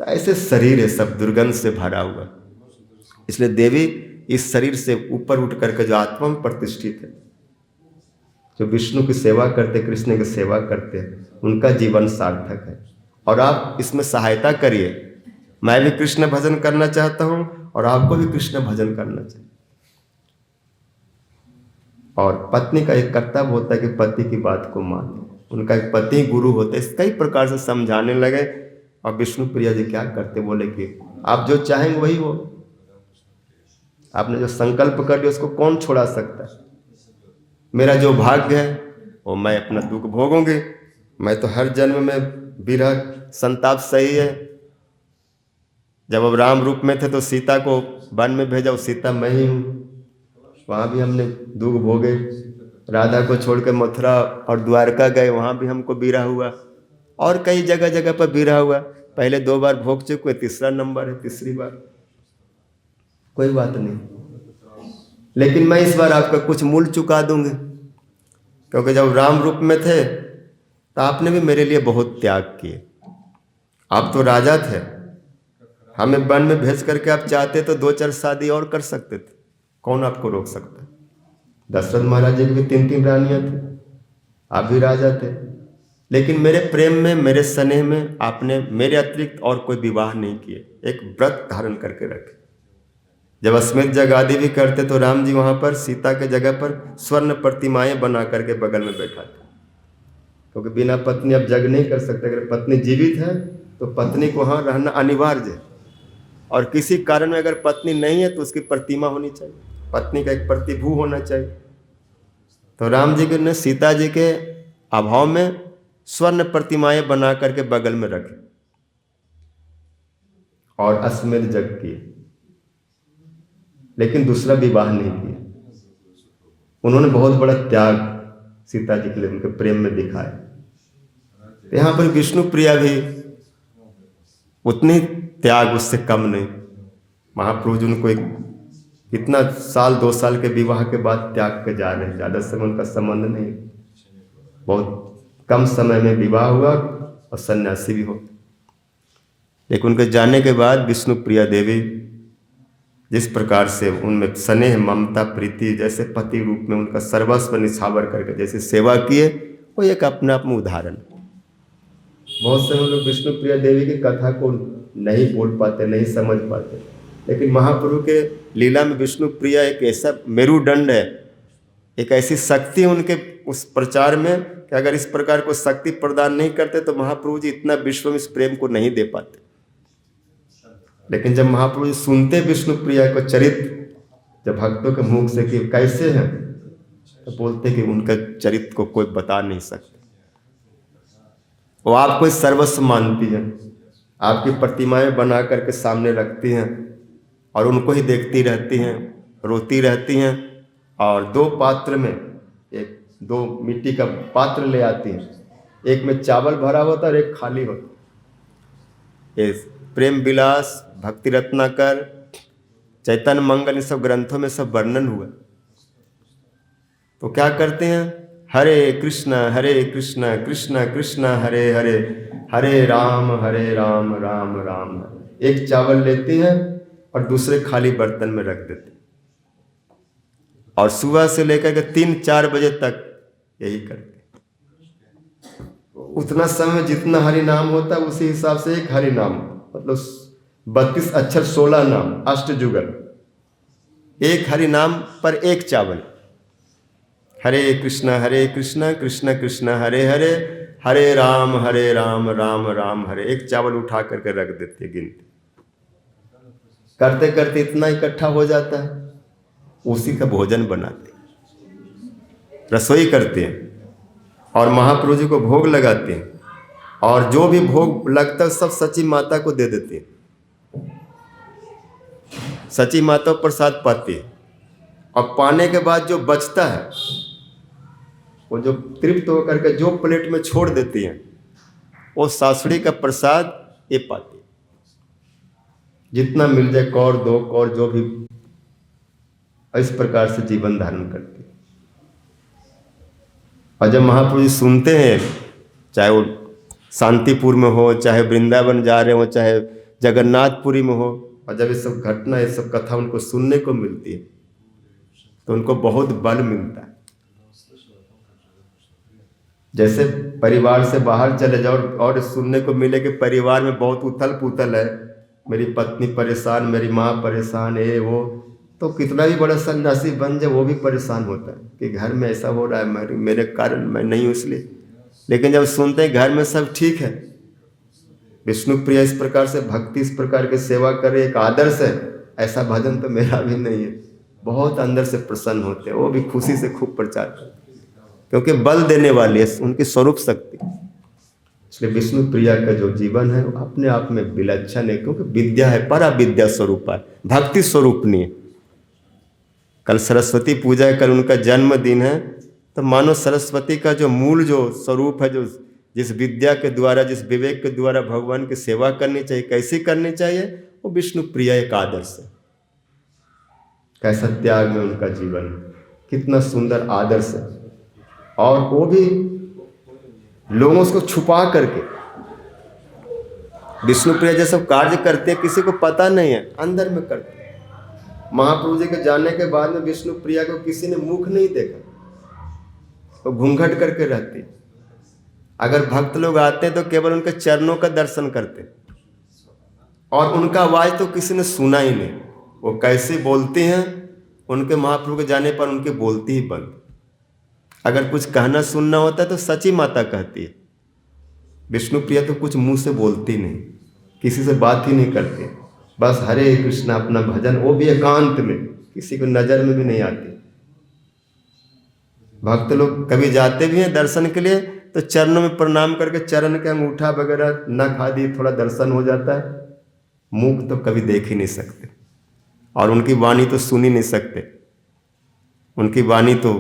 तो ऐसे शरीर है सब दुर्गंध से भरा हुआ। इसलिए देवी इस शरीर से ऊपर उठ करके जो आत्मा में प्रतिष्ठित है, जो विष्णु की सेवा करते, कृष्ण की सेवा करते हैं, उनका जीवन सार्थक है। और आप इसमें सहायता करिए। मैं भी कृष्ण भजन करना चाहता हूँ और आपको भी कृष्ण भजन करना चाहिए। और पत्नी का एक कर्तव्य होता है कि पति की बात को माने। उनका एक पति गुरु होता है। इस कई प्रकार से समझाने लगे और विष्णु प्रिया जी क्या करते, बोले कि आप जो चाहेंगे वही हो। आपने जो संकल्प कर लिया उसको कौन छोड़ा सकता है। मेरा जो भाग्य है वो मैं अपना दुख भोगूंगी। मैं तो हर जन्म में विरह संताप सही है। जब अब राम रूप में थे तो सीता को वन में भेजा, वो सीता मैं ही हूँ। वहाँ भी हमने दुख भोगे। राधा को छोड़ के मथुरा और द्वारका गए, वहाँ भी हमको विरह हुआ। और कई जगह जगह पर विरह हुआ। पहले 2 बार भोग चुके, तीसरा नंबर है, तीसरी बार। कोई बात नहीं, लेकिन मैं इस बार आपका कुछ मूल चुका दूंगी, क्योंकि जब राम रूप में थे तो आपने भी मेरे लिए बहुत त्याग किए। आप तो राजा थे, हमें वन में भेज करके आप चाहते तो 2-4 शादी और कर सकते थे। कौन आपको रोक सकता है। दशरथ महाराज जी की भी 3-3 रानियां थी, आप भी राजा थे। लेकिन मेरे प्रेम में, मेरे स्नेह में आपने मेरे अतिरिक्त और कोई विवाह नहीं किए, एक व्रत धारण करके रखे। जब अश्वमेध जग आदि भी करते तो राम जी वहाँ पर सीता के जगह पर स्वर्ण प्रतिमाएं बना करके बगल में बैठा था, क्योंकि बिना पत्नी अब जग नहीं कर सकते। अगर पत्नी जीवित है तो पत्नी को वहाँ रहना अनिवार्य है, और किसी कारण में अगर पत्नी नहीं है तो उसकी प्रतिमा होनी चाहिए, पत्नी का एक प्रतिभू होना चाहिए। तो राम जी ने सीता जी के अभाव में स्वर्ण प्रतिमाएं बना करके बगल में रखे और अश्वमेध जग किए, लेकिन दूसरा विवाह नहीं किया। उन्होंने बहुत बड़ा त्याग सीता जी के लिए उनके प्रेम में दिखाया। तो यहाँ पर विष्णु प्रिया भी उतनी त्याग, उससे कम नहीं। महाप्रभु जी उनको इतना 1-2 साल के विवाह के बाद त्याग के जा रहे हैं। ज़्यादा समय उनका संबंध नहीं, बहुत कम समय में विवाह हुआ और सन्यासी भी हो। लेकिन उनके जाने के बाद विष्णु प्रिया देवी जिस प्रकार से उनमें स्नेह ममता प्रीति जैसे पति रूप में उनका सर्वस्व निछावर करके जैसे सेवा किए, वो एक अपने आप में उदाहरण। बहुत से लोग विष्णु प्रिया देवी की कथा को नहीं बोल पाते, नहीं समझ पाते, लेकिन महाप्रभु के लीला में विष्णु प्रिया एक ऐसा मेरुदंड है, एक ऐसी शक्ति है उनके उस प्रचार में कि अगर इस प्रकार को शक्ति प्रदान नहीं करते तो महाप्रभु जी इतना विश्व में इस प्रेम को नहीं दे पाते। लेकिन जब महाप्रभु जी सुनते विष्णु प्रिया को चरित्र, जब भक्तों के मुख से कि कैसे हैं, तो बोलते कि उनका चरित्र को कोई बता नहीं सकते। वो आपको सर्वस्व मानती हैं, आपकी प्रतिमाएं बना करके सामने रखती हैं और उनको ही देखती रहती हैं, रोती रहती हैं। और दो पात्र में, एक दो मिट्टी का पात्र ले आती हैं, एक में चावल भरा होता और एक खाली होता। ये प्रेम विलास, भक्ति रत्नाकर, चैतन्य मंगल, इन सब ग्रंथों में सब वर्णन हुआ। तो क्या करते हैं, हरे कृष्ण कृष्ण कृष्ण हरे हरे, हरे राम राम राम हरे। एक चावल लेती हैं और दूसरे खाली बर्तन में रख देते हैं और सुबह से लेकर के 3-4 बजे तक यही करते हैं। उतना समय जितना हरि नाम होता है उसी हिसाब से एक हरि नाम, मतलब 32 अक्षर 16 नाम, अष्टजुगल, एक हरि नाम पर एक चावल। हरे कृष्ण कृष्ण कृष्ण हरे हरे, हरे राम राम राम हरे। एक चावल उठा करके रख देते, गिनते करते करते इतना इकट्ठा हो जाता है, उसी का भोजन बनाते, रसोई करते हैं और महाप्रभु जी को भोग लगाते हैं। और जो भी भोग लगता है सब सची माता को दे देते हैं। सची माता प्रसाद पाती है और पाने के बाद जो बचता है वो जो तृप्त होकर के जो प्लेट में छोड़ देती हैं, वो सासुड़ी का प्रसाद ये पाती है। जितना मिल जाए, कौर दो कौर जो भी, इस प्रकार से जीवन धारण करती है। और जब महाप्रभु जी सुनते हैं, चाहे वो शांतिपुर में हो, चाहे वृंदावन जा रहे हो, चाहे जगन्नाथपुरी में हो, और जब ये सब घटना, ये सब कथा उनको सुनने को मिलती है तो उनको बहुत बल मिलता है। जैसे परिवार से बाहर चले जाओ और सुनने को मिले कि परिवार में बहुत उथल पुथल है, मेरी पत्नी परेशान, मेरी माँ परेशान है, वो तो कितना भी बड़ा सन्यासी बन जाए वो भी परेशान होता है कि घर में ऐसा हो रहा है, मेरे कारण मैं नहीं हूँ इसलिए। लेकिन जब सुनते हैं घर में सब ठीक है, विष्णु प्रिया इस प्रकार से भक्ति, इस प्रकार की सेवा करे, एक आदर्श है, ऐसा भजन तो मेरा भी नहीं है, बहुत अंदर से प्रसन्न होते हैं। वो भी खुशी से खूब प्रचार करते हैं क्योंकि बल देने वाली है उनकी स्वरूप शक्ति। इसलिए विष्णु प्रिया का जो जीवन है वो अपने आप में विलक्षण है, क्योंकि विद्या है, परा विद्या स्वरूप है, भक्ति स्वरूप नहीं है। कल सरस्वती पूजा है, कल उनका जन्मदिन है, तो मानो सरस्वती का जो मूल जो स्वरूप है, जो जिस विद्या के द्वारा, जिस विवेक के द्वारा भगवान की सेवा करनी चाहिए, कैसी करनी चाहिए, वो विष्णु प्रिया एक आदर्श है। कैसा त्याग में उनका जीवन, कितना सुंदर आदर्श है। और वो भी लोगों उसको छुपा करके विष्णु प्रिया जैसे कार्य करते हैं, किसी को पता नहीं है, अंदर में करते हैं। महाप्रभु जी के जाने के बाद में विष्णु प्रिया को किसी ने मुख नहीं देखा, वो घूंघट करके रहती। अगर भक्त लोग आते हैं तो केवल उनके चरणों का दर्शन करते और उनका आवाज तो किसी ने सुना ही नहीं। वो कैसे बोलते हैं, उनके महाप्रभु के जाने पर उनके बोलती ही बंद। अगर कुछ कहना सुनना होता है तो सची माता कहती है। विष्णु प्रिया तो कुछ मुंह से बोलती नहीं, किसी से बात ही नहीं करती, बस हरे कृष्ण अपना भजन, वो भी एकांत में, किसी को नजर में भी नहीं आती। भक्त लोग कभी जाते भी हैं दर्शन के लिए तो चरणों में प्रणाम करके चरण के अंगूठा वगैरह न खा दी, थोड़ा दर्शन हो जाता है, मुख तो कभी देख ही नहीं सकते और उनकी वाणी तो सुन ही नहीं सकते। उनकी वाणी तो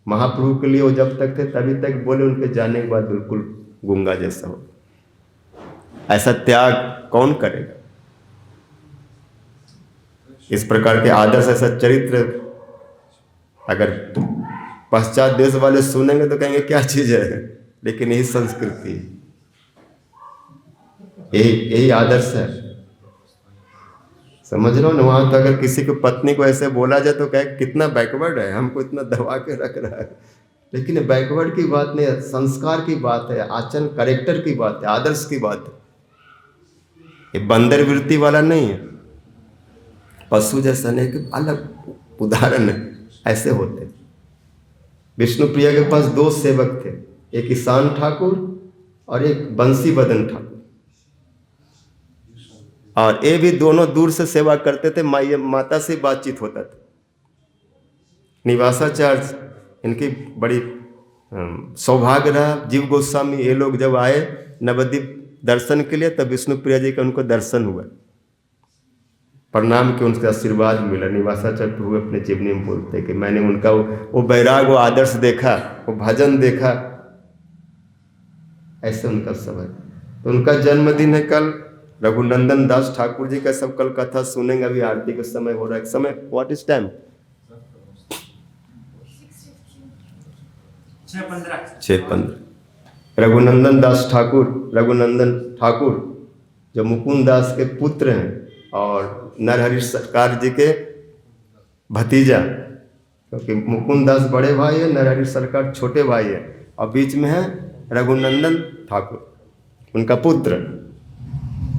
महाप्रभु के लिए वो जब तक थे तभी तक बोले, उनके जाने के बाद बिल्कुल गूंगा जैसा हो। ऐसा त्याग कौन करेगा? इस प्रकार के आदर्श, ऐसा चरित्र अगर पश्चात देश वाले सुनेंगे तो कहेंगे क्या चीज है, लेकिन यही संस्कृति, यही आदर्श है। समझ रहे हो ना। वहाँ तो अगर किसी की पत्नी को ऐसे बोला जाए तो कहे कितना बैकवर्ड है, हमको इतना दबा के रख रहा है। लेकिन बैकवर्ड की बात नहीं है, संस्कार की बात है, आचरण करेक्टर की बात है, आदर्श की बात है। ये बंदर वृत्ति वाला नहीं है, पशु जैसा नहीं, कि अलग उदाहरण है। ऐसे होते विष्णुप्रिया के पास दो सेवक थे, एक ईशान ठाकुर और एक बंसी बदन ठाकुर। और ये भी दोनों दूर से सेवा करते थे, माता से बातचीत होता था। निवासाचार्य इनकी बड़ी सौभाग्य रहा। जीव गोस्वामी ये लोग जब आए नवद्वीप दर्शन के लिए, तब विष्णुप्रिया जी का उनको दर्शन हुआ, प्रणाम के उनसे आशीर्वाद मिला। निवासाचार्य प्रभु अपने जीवनी में बोलते कि मैंने उनका वो वैराग, वो आदर्श देखा, वो भजन देखा, ऐसे उनका सब है। तो उनका जन्मदिन है कल। रघुनंदन दास ठाकुर जी का सब कल कथा सुनेंगे। अभी आरती का समय हो रहा है। समय व्हाट इज टाइम? 6:15। रघुनंदन दास ठाकुर, रघुनंदन ठाकुर जो मुकुंद दास के पुत्र हैं और नरहरि सरकार जी के भतीजा, क्योंकि मुकुंद दास बड़े भाई है, नरहरि सरकार छोटे भाई है, और बीच में है रघुनंदन ठाकुर उनका पुत्र।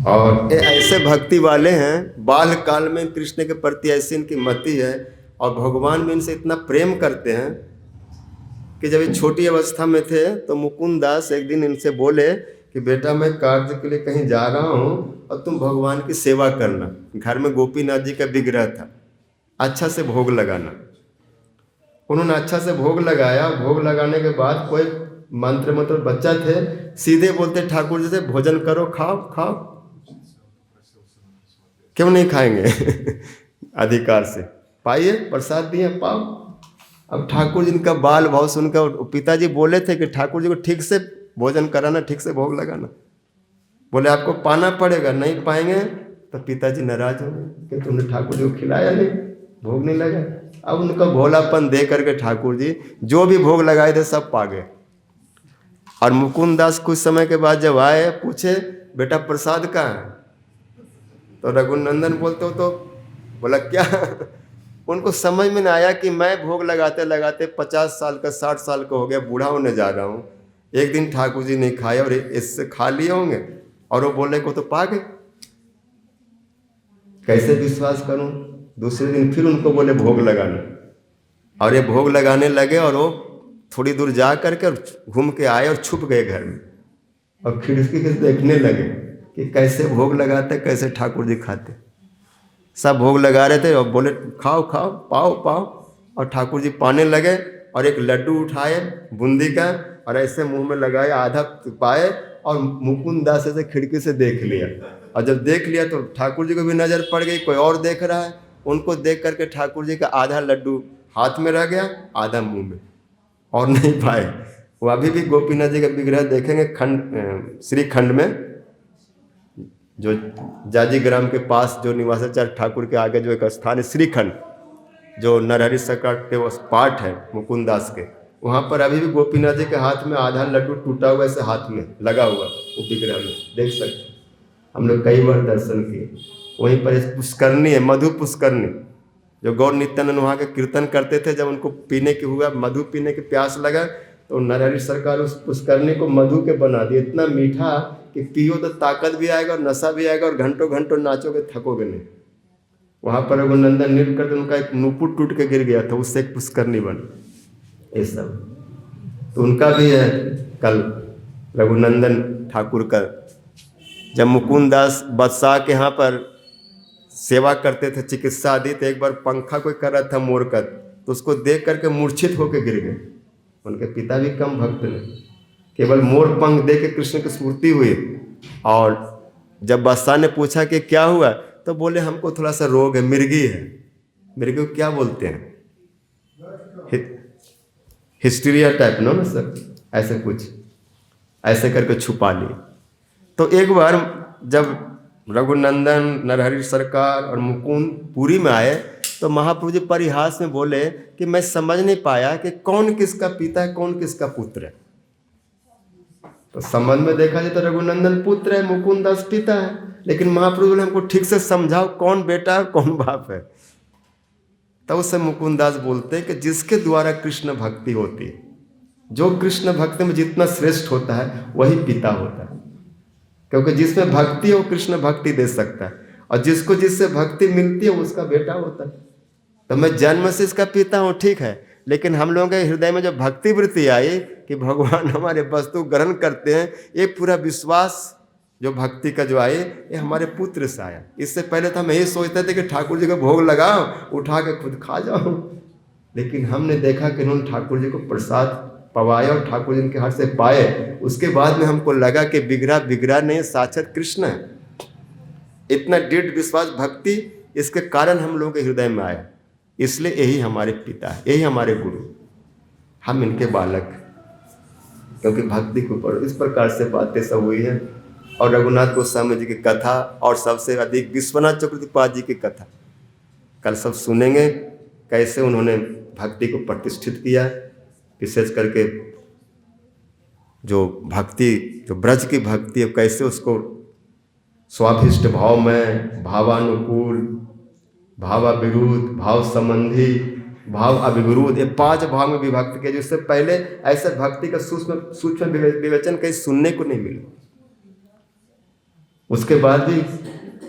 और ये ऐसे भक्ति वाले हैं, बाल काल में कृष्ण के प्रति ऐसी इनकी मति है, और भगवान भी इनसे इतना प्रेम करते हैं कि जब ये छोटी अवस्था में थे तो मुकुंद दास एक दिन इनसे बोले कि बेटा मैं कार्य के लिए कहीं जा रहा हूँ और तुम भगवान की सेवा करना। घर में गोपीनाथ जी का विग्रह था, अच्छा से भोग लगाना। उन्होंने अच्छा से भोग लगाया। भोग लगाने के बाद कोई मंत्र बच्चा थे, सीधे बोलते ठाकुर जी से भोजन करो, खाओ खाओ। क्यों नहीं खाएंगे? अधिकार से पाइए, प्रसाद दिए, पाओ। अब ठाकुर जी का बाल भाव सुनकर पिताजी बोले थे कि ठाकुर जी को ठीक से भोजन कराना, ठीक से भोग लगाना। बोले आपको पाना पड़ेगा, नहीं पाएंगे तो पिताजी नाराज होंगे कि तुमने ठाकुर जी को खिलाया नहीं, भोग नहीं लगा। अब उनका भोलापन दे करके ठाकुर जी जो भी भोग लगाए थे सब पा गए। और मुकुंद दास कुछ समय के बाद जब आए, पूछे बेटा प्रसाद कहाँ है? तो रघुनंदन बोलते हो तो बोला क्या? उनको समझ में नहीं आया कि मैं भोग लगाते लगाते 50 साल का 60 साल का हो गया, बूढ़ा होने जा रहा हूँ। एक दिन ठाकुर जी नहीं खाए और इससे खा लिए होंगे, और वो बोले को तो पा गए। कैसे विश्वास करूं? दूसरे दिन फिर उनको बोले भोग लगाना, और ये भोग लगाने लगे। और वो थोड़ी दूर जा करके और घूम के आए और छुप गए घर में, और खिड़की से देखने लगे कि कैसे भोग लगाते, कैसे ठाकुर जी खाते। सब भोग लगा रहे थे और बोले खाओ खाओ, पाओ पाओ, और ठाकुर जी पाने लगे। और एक लड्डू उठाए बूंदी का और ऐसे मुंह में लगाए, आधा पाए, और मुकुंद दास से खिड़की से देख लिया। और जब देख लिया तो ठाकुर जी को भी नजर पड़ गई, कोई और देख रहा है। उनको देख करके ठाकुर जी का आधा लड्डू हाथ में रह गया, आधा मुंह में, और नहीं पाए। वो अभी भी गोपीनाथ जी का विग्रह देखेंगे खंड, श्रीखंड में, जो जाजीग्राम के पास जो निवासाचार्य ठाकुर के आगे जो एक स्थान है श्रीखंड, जो नरहरि सरकार के वो पाठ है मुकुंद दास के, वहाँ पर अभी भी गोपीनाथ जी के हाथ में आधा लड्डू टूटा हुआ ऐसे हाथ में लगा हुआ, वो विग्रह में देख सकते। हम लोग कई बार दर्शन किए। वहीं पर पुष्करणी है, मधु पुष्करणी, जो गौर नित्यानंद वहाँ के कीर्तन करते थे। जब उनको पीने की हुआ, मधु पीने की प्यास लगा, तो नरहरि सरकार उस पुष्करणी को मधु के बना दिया। इतना मीठा कि पियो तो ताकत भी आएगा और नशा भी आएगा, और घंटों घंटों नाचोगे, थकोगे नहीं। वहाँ पर रघुनंदन नृत्य करते, उनका एक नुपुर टूट के गिर गया था, उससे एक पुष्करणी बनी। ये सब तो उनका भी है कल, रघुनंदन ठाकुर का। जब मुकुंद दास बादशाह के यहाँ पर सेवा करते थे, चिकित्सा आदि, तो एक बार पंखा कोई कर रहा था मोर का, तो उसको देख करके मूर्छित होकर गिर गए। उनके पिता भी कम भक्त नहीं, केवल मोर पंख देख के कृष्ण की स्मृति हुई। और जब बादशाह ने पूछा कि क्या हुआ, तो बोले हमको थोड़ा सा रोग है, मिर्गी है। मिर्गी को क्या बोलते हैं? हिस्टीरिया टाइप ना सर, ऐसे कुछ, ऐसे करके छुपा लिए। तो एक बार जब रघुनंदन, नरहरि सरकार और मुकुंद पुरी में आए, तो महाप्रभु जी परिहास में बोले कि मैं समझ नहीं पाया कि कौन किसका पिता है, कौन किसका पुत्र है। तो संबंध में देखा जाए तो रघुनंदन पुत्र है, मुकुंद दास पिता है। लेकिन महाप्रभु बोले हमको ठीक से समझाओ कौन बेटा है कौन बाप है। तब उससे मुकुंदास बोलते हैं कि जिसके द्वारा कृष्ण भक्ति होती है, जो कृष्ण भक्ति में जितना श्रेष्ठ होता है वही पिता होता है, क्योंकि जिसमें भक्ति है वो कृष्ण भक्ति दे सकता है, और जिसको जिससे भक्ति मिलती है उसका बेटा होता है। तो मैं जन्म से इसका पिता हूँ, ठीक है, लेकिन हम लोगों के हृदय में जब भक्ति वृत्ति आई कि भगवान हमारे वस्तु ग्रहण करते हैं, ये पूरा विश्वास जो भक्ति का जो आए ये हमारे पुत्र से आया। इससे पहले तो हम यही सोचते थे कि ठाकुर जी को भोग लगाओ, उठा के खुद खा जाओ, लेकिन हमने देखा कि उन्होंने ठाकुर जी को प्रसाद पवाया और ठाकुर जी के हाथ से पाए। उसके बाद में हमको लगा कि बिगड़ा नहीं, साक्षात कृष्ण है। इतना दृढ़ विश्वास भक्ति इसके कारण हम लोगों के हृदय में आया। इसलिए यही हमारे पिता है, यही हमारे गुरु, हम इनके बालक, क्योंकि भक्ति के ऊपर इस प्रकार से बातें सब हुई है। और रघुनाथ गोस्वामी जी की कथा और सबसे अधिक विश्वनाथ चक्रवर्ती जी की कथा कल सब सुनेंगे, कैसे उन्होंने भक्ति को प्रतिष्ठित किया, विशेष करके जो भक्ति, जो ब्रज की भक्ति है, कैसे उसको स्वाभिष्ट भाव में, भावानुकूल, भावाविरुद्ध, भाव संबंधी, भाव अभिविरुद्ध, ये 5 भाव में विभक्त किया। जिससे पहले ऐसे भक्ति का सूक्ष्म विवेचन कहीं सुनने को नहीं मिला। उसके बाद भी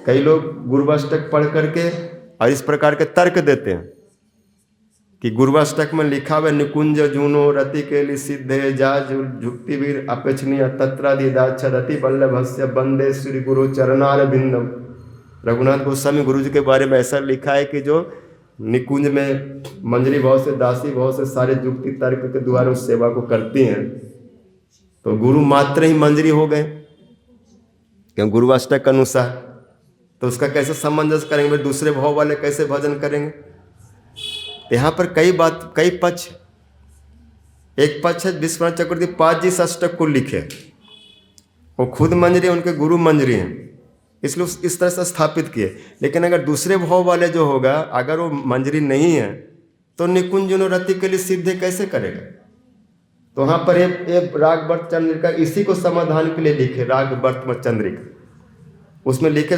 कई लोग गुरुवाष्टक पढ़ करके और इस प्रकार के तर्क देते हैं कि गुरुवाष्टक में लिखा हुआ निकुंज जूनो रति के लिए सिद्धे जा झुक्ति वीर अपेक्षणीय तत्रादि दाक्ष रति बल्लभस्य बंदे श्री गुरु चरणार बिंदम। रघुनाथ गोस्वामी गुरु जी के बारे में ऐसा लिखा है कि जो निकुंज में मंजरी भाव से, दासी भाव से सारे जुक्ति तर्क के द्वारा उस सेवा को करती हैं, तो गुरु मात्र ही मंजरी हो गए, क्यों गुरुवाष्टक अनुसार। तो उसका कैसे सामंजस्य करेंगे, दूसरे भाव वाले कैसे भजन करेंगे। यहाँ पर कई पक्ष, एक पक्ष है विश्वनाथ चक्रवर्ती पाद जी अष्टक को लिखे, वो खुद मंजरी, उनके गुरु मंजरी हैं, इसलिए इस तरह से स्थापित किए। लेकिन अगर दूसरे भाव वाले जो होगा, अगर वो मंजरी नहीं है तो निकुंजनो रति के लिए सिद्धे कैसे करेगा। तो वहाँ पर एक राग वर्त चंद्रिका इसी को समाधान के लिए लिखे, राग वर्त चंद्रिका, उसमें लिखे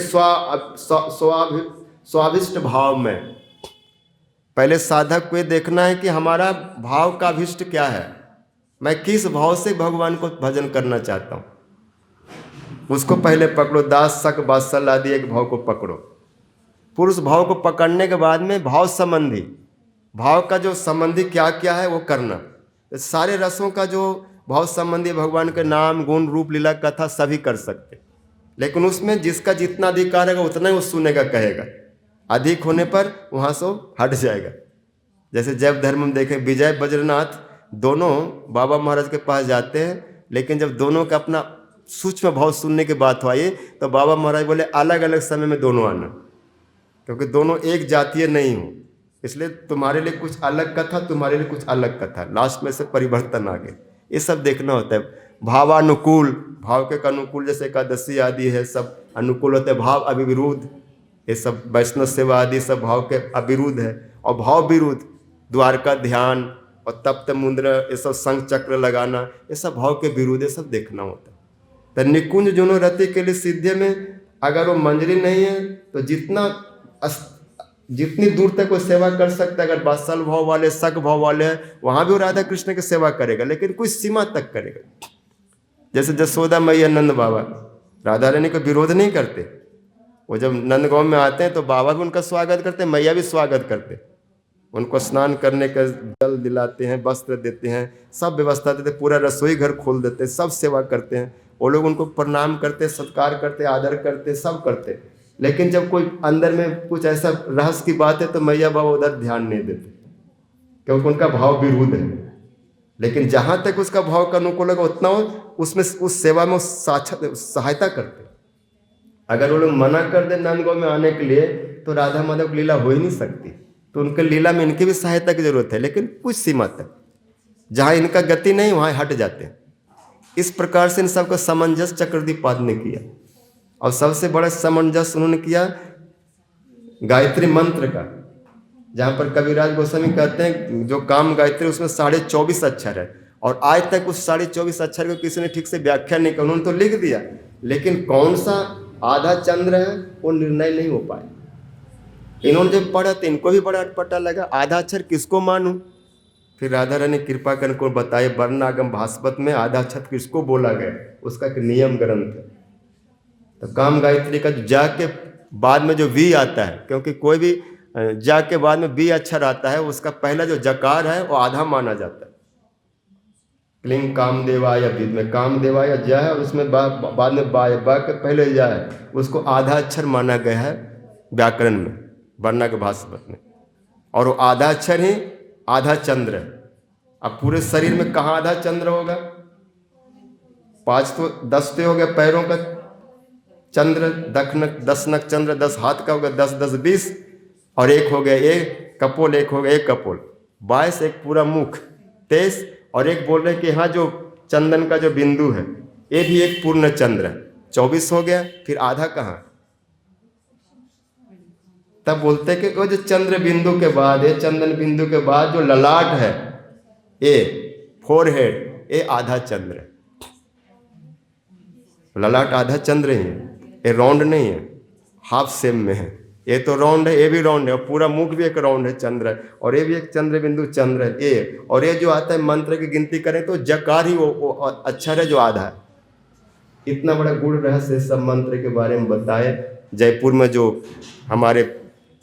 स्वाभिष्ट भाव में। पहले साधक को ये देखना है कि हमारा भाव का अभिष्ट क्या है, मैं किस भाव से भगवान को भजन करना चाहता हूँ, उसको पहले पकड़ो। दास सक बात्सल आदि एक भाव को पकड़ो। पुरुष भाव को पकड़ने के बाद में भाव संबंधी, भाव का जो संबंधी क्या क्या है वो करना। सारे रसों का जो भाव संबंधी भगवान के नाम, गुण, रूप, लीला, कथा सभी कर सकते, लेकिन उसमें जिसका जितना अधिकार है उतना ही वो सुनेगा, कहेगा। अधिक होने पर वहाँ से हट जाएगा। जैसे जैव धर्म में देखें, विजय बज्रनाथ दोनों बाबा महाराज के पास जाते हैं, लेकिन जब दोनों का अपना सूक्ष्म भाव सुनने की बात हुई तो बाबा महाराज बोले अलग अलग समय में दोनों आना, क्योंकि दोनों एक जातीय नहीं हो, इसलिए तुम्हारे लिए कुछ अलग कथा, तुम्हारे लिए कुछ अलग कथा, लास्ट में से परिवर्तन आ गए। ये सब देखना होता है। भावानुकूल, भाव के अनुकूल, जैसे एकादशी आदि है सब अनुकूल होते हैं। भाव अभिविरुद्ध, ये सब वैष्णव सेवा आदि सब भाव के अविरुद्ध है। और भाव विरुद्ध, द्वारका ध्यान और तप्त मुद्रा, ये सब शंख चक्र लगाना, ये सब भाव के विरुद्ध, ये सब देखना होता है। तो निकुंज जुनो रति के लिए सिद्धे में अगर वो मंजरी नहीं है तो जितनी दूर तक वो सेवा कर सकता है। अगर बात्सल भाव वाले, सक भाव वाले हैं, वहाँ भी वो राधा कृष्ण की सेवा करेगा, लेकिन कुछ सीमा तक करेगा। जैसे जसोदा मैया, नंद बाबा राधा रानी का विरोध नहीं करते। वो जब नंदगांव में आते हैं तो बाबा भी उनका स्वागत करते हैं, मैया भी स्वागत करते, उनको स्नान करने का जल दिलाते हैं, वस्त्र देते हैं, सब व्यवस्था देते हैं, पूरा रसोई घर खोल देते हैं, सब सेवा करते हैं। वो लोग उनको प्रणाम करते, सत्कार करते, आदर करते, सब करते। लेकिन जब कोई अंदर में कुछ ऐसा रहस्य की बात है तो मैया बाबा उधर ध्यान नहीं देते, क्योंकि उनका भाव विरुद्ध है। लेकिन जहाँ तक उसका भाव का अनुकूल होगा उतना उसमें उस सेवा में सहायता करते। अगर वो लोग मना कर दे नंदगांव में आने के लिए तो राधा माधव की लीला हो ही नहीं सकती। तो उनके लीला में इनकी भी सहायता की जरूरत है, लेकिन कुछ सीमा तक। जहाँ इनका गति नहीं वहाँ हट जाते हैं। इस प्रकार से इन सबका सामंजस्य चक्रदीपाद ने किया। और सबसे बड़ा सामंजस्य उन्होंने किया गायत्री मंत्र का, जहाँ पर कविराज गोस्वामी कहते हैं जो काम गायत्री उसमें 24.5 अक्षर है, और आज तक उस 24.5 अक्षर को किसी ने ठीक से व्याख्या नहीं किया। उन्होंने तो लिख दिया, लेकिन कौन सा आधा चंद्र है, वो निर्णय नहीं हो पाए। इन्होंने जब पढ़ा तो इनको भी बड़ा अटपटा लगा, आधा अक्षर किसको मानूं। फिर राधा रानी कृपा कर को बताए वर्णागम भास्वत में आधा अक्षर किसको बोला गया, उसका एक नियम ग्रंथ है। तो काम गायत्री का जा के बाद में जो वी आता है, क्योंकि कोई भी जा के बाद में बी अक्षर आता है, उसका पहला जो जकार है वो आधा माना जाता है। क्लिंग कामदेवाय विद में कामदेवाय जा है, उसमें बाद में बा के पहले जा है, उसको आधा अक्षर माना गया है व्याकरण में, वर्णा के भास्वत में। और वो आधा अक्षर ही आधा चंद्र है। अब पूरे शरीर में कहाँ आधा चंद्र होगा? 5 तो 10 तो हो गया पैरों का चंद्र, 10 नख चंद्र, 10 हाथ का होगा, 10 10 20, और एक हो गया एक कपोल, एक हो गया एक कपोल, 22, एक पूरा मुख 23, और एक बोल रहे कि यहाँ जो चंदन का जो बिंदु है ये भी एक पूर्ण चंद्र है, 24 हो गया। फिर आधा कहाँ? तब बोलते हैं कि वो जो चंद्र बिंदु के बाद, ये चंदन बिंदु के बाद जो ललाट है, ये फोरहेड, ये आधा चंद्र है। ललाट आधा चंद्र ही है, ये राउंड नहीं है, हाफ सेम में है। ये तो राउंड है, ये भी राउंड है, और पूरा मुख भी एक राउंड है चंद्र है, और ये भी एक चंद्र बिंदु चंद्र है ये। और ये जो आता है मंत्र की गिनती करें तो जकार ही वो अक्षर है जो आधा है। इतना बड़ा गुण रहस्य सब मंत्र के बारे में बताए। जयपुर में जो हमारे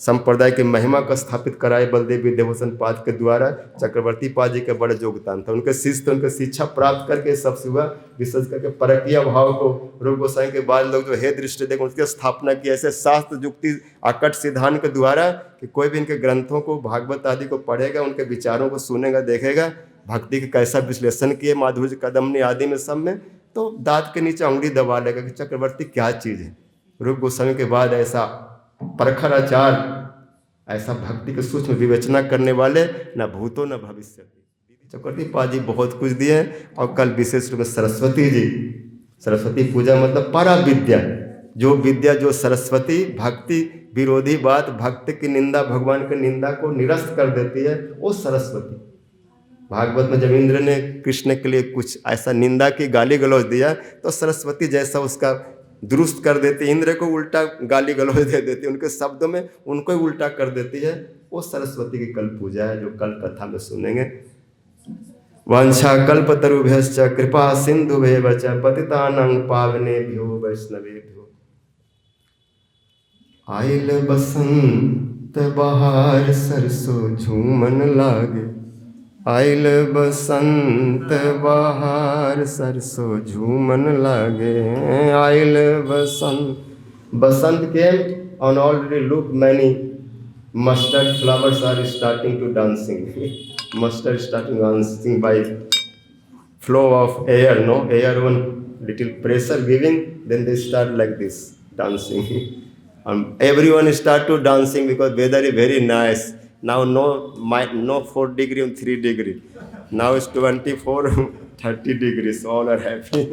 संप्रदाय की महिमा को स्थापित कराए बलदेव विद्याभूषण पाद के द्वारा, चक्रवर्ती पाद जी का बड़ा योगदान था। उनके शिष्य उनके शिक्षा प्राप्त करके सबसे हुआ, विशेष करके परकीय भाव को रूप गोसाई के बाद लोग जो है दृष्टि देखो उसकी स्थापना की, ऐसे शास्त्र युक्ति आकट सिद्धांत के द्वारा कि कोई भी इनके ग्रंथों को भागवत आदि को पढ़ेगा, उनके विचारों को सुनेगा, देखेगा, भक्ति के कैसा विश्लेषण किए माधुर्य कदमनी आदि में सब में, तो दांत के नीचे उंगली दबा लेगा कि चक्रवर्ती क्या चीज़ है। रूप गोस्वामी के बाद ऐसा परखर आचार, ऐसा भक्ति के सूक्ष्म विवेचना करने वाले न भूतो न भविष्य। चक्रवर्ती पाद जी बहुत कुछ दिए हैं। और कल विशेष रूप में सरस्वती जी, सरस्वती पूजा मतलब परा विद्या, जो विद्या जो सरस्वती भक्ति विरोधी बात, भक्त की निंदा, भगवान की निंदा को निरस्त कर देती है, वो सरस्वती। भागवत में जब इंद्र ने कृष्ण के लिए कुछ ऐसा निंदा की, गाली गलौज दिया, तो सरस्वती जैसा उसका दुरुस्त कर देती, इंद्र को उल्टा गाली गलौज दे देती, उनके शब्दों में उनको ही उल्टा कर देती है। वो सरस्वती की कल पूजा है जो कल कथा में सुनेंगे। वांछा कल्पतरुभ्यश्च कृपा सिंधुभ्येव च पतितानां पावनेभ्यो वैष्णवेभ्यो। आइल बसंत बहार सरसों झूमन लागे, आइल बसंत बहार सरसों झूमन लागे, आइल बसंत came and already look many mustard flowers are starting to dancing. Mustard starting dancing by flow of air, no air one little pressure giving, then they start like this dancing. Everyone start to dancing because weather is very nice. Now no 4 degree and 3 degree. Now it's 24, 30 degrees. All are happy.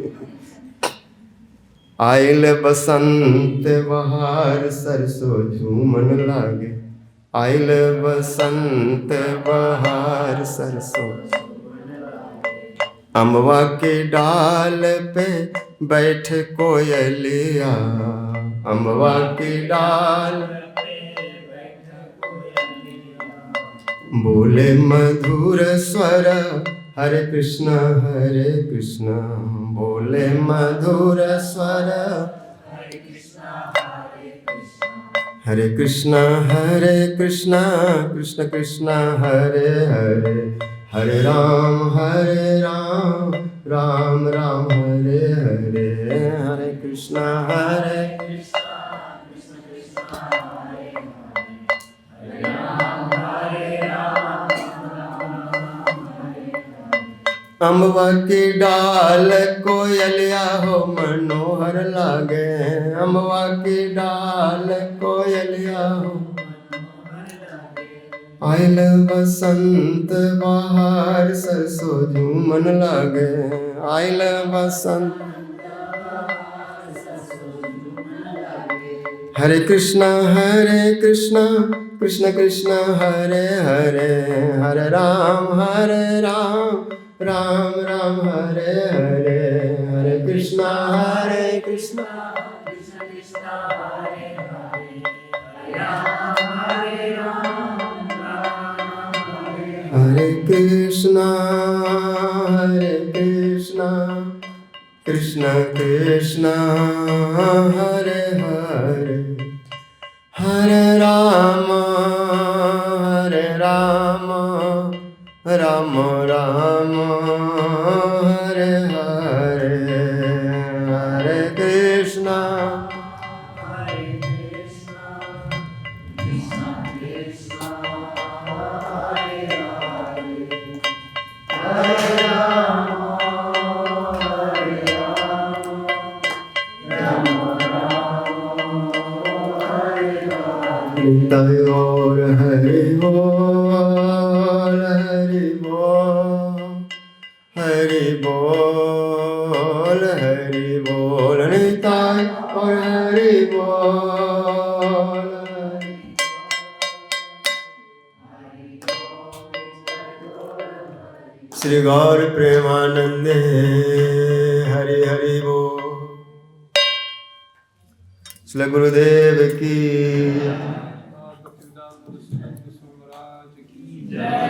आइल बसंत बहार सरसों झूमन लागे, आइल बसंत बहार सरसों। अमवा के डाल पे बैठ कोयलिया, अमवा के डाल बोले मधुर स्वर, हरे कृष्ण बोले मधुर स्वर, हरे कृष्ण कृष्ण कृष्ण हरे हरे, हरे राम राम राम हरे हरे, हरे कृष्ण अम्बवा की डाल कोयलिया हो मनोहर लागे, अम्बवा की डाल कोयलिया हो, आइल बसंत बहार सरसों झूमन लागे, आइल बसंत। हरे कृष्ण कृष्ण कृष्ण हरे हरे, हरे राम राम राम हरे हरे, हरे Krishna Krishna Krishna Krishna Krishna Hare Hare Hare Rama Rama Rama Hare Hare Hare Krishna Tayor Hari Bol Hari Bol Hari Bol Hari Bol Nitai Aur Hari Bol Shri Gaur Premanande Hari Hari Bol Shri Gurudev Ki Jai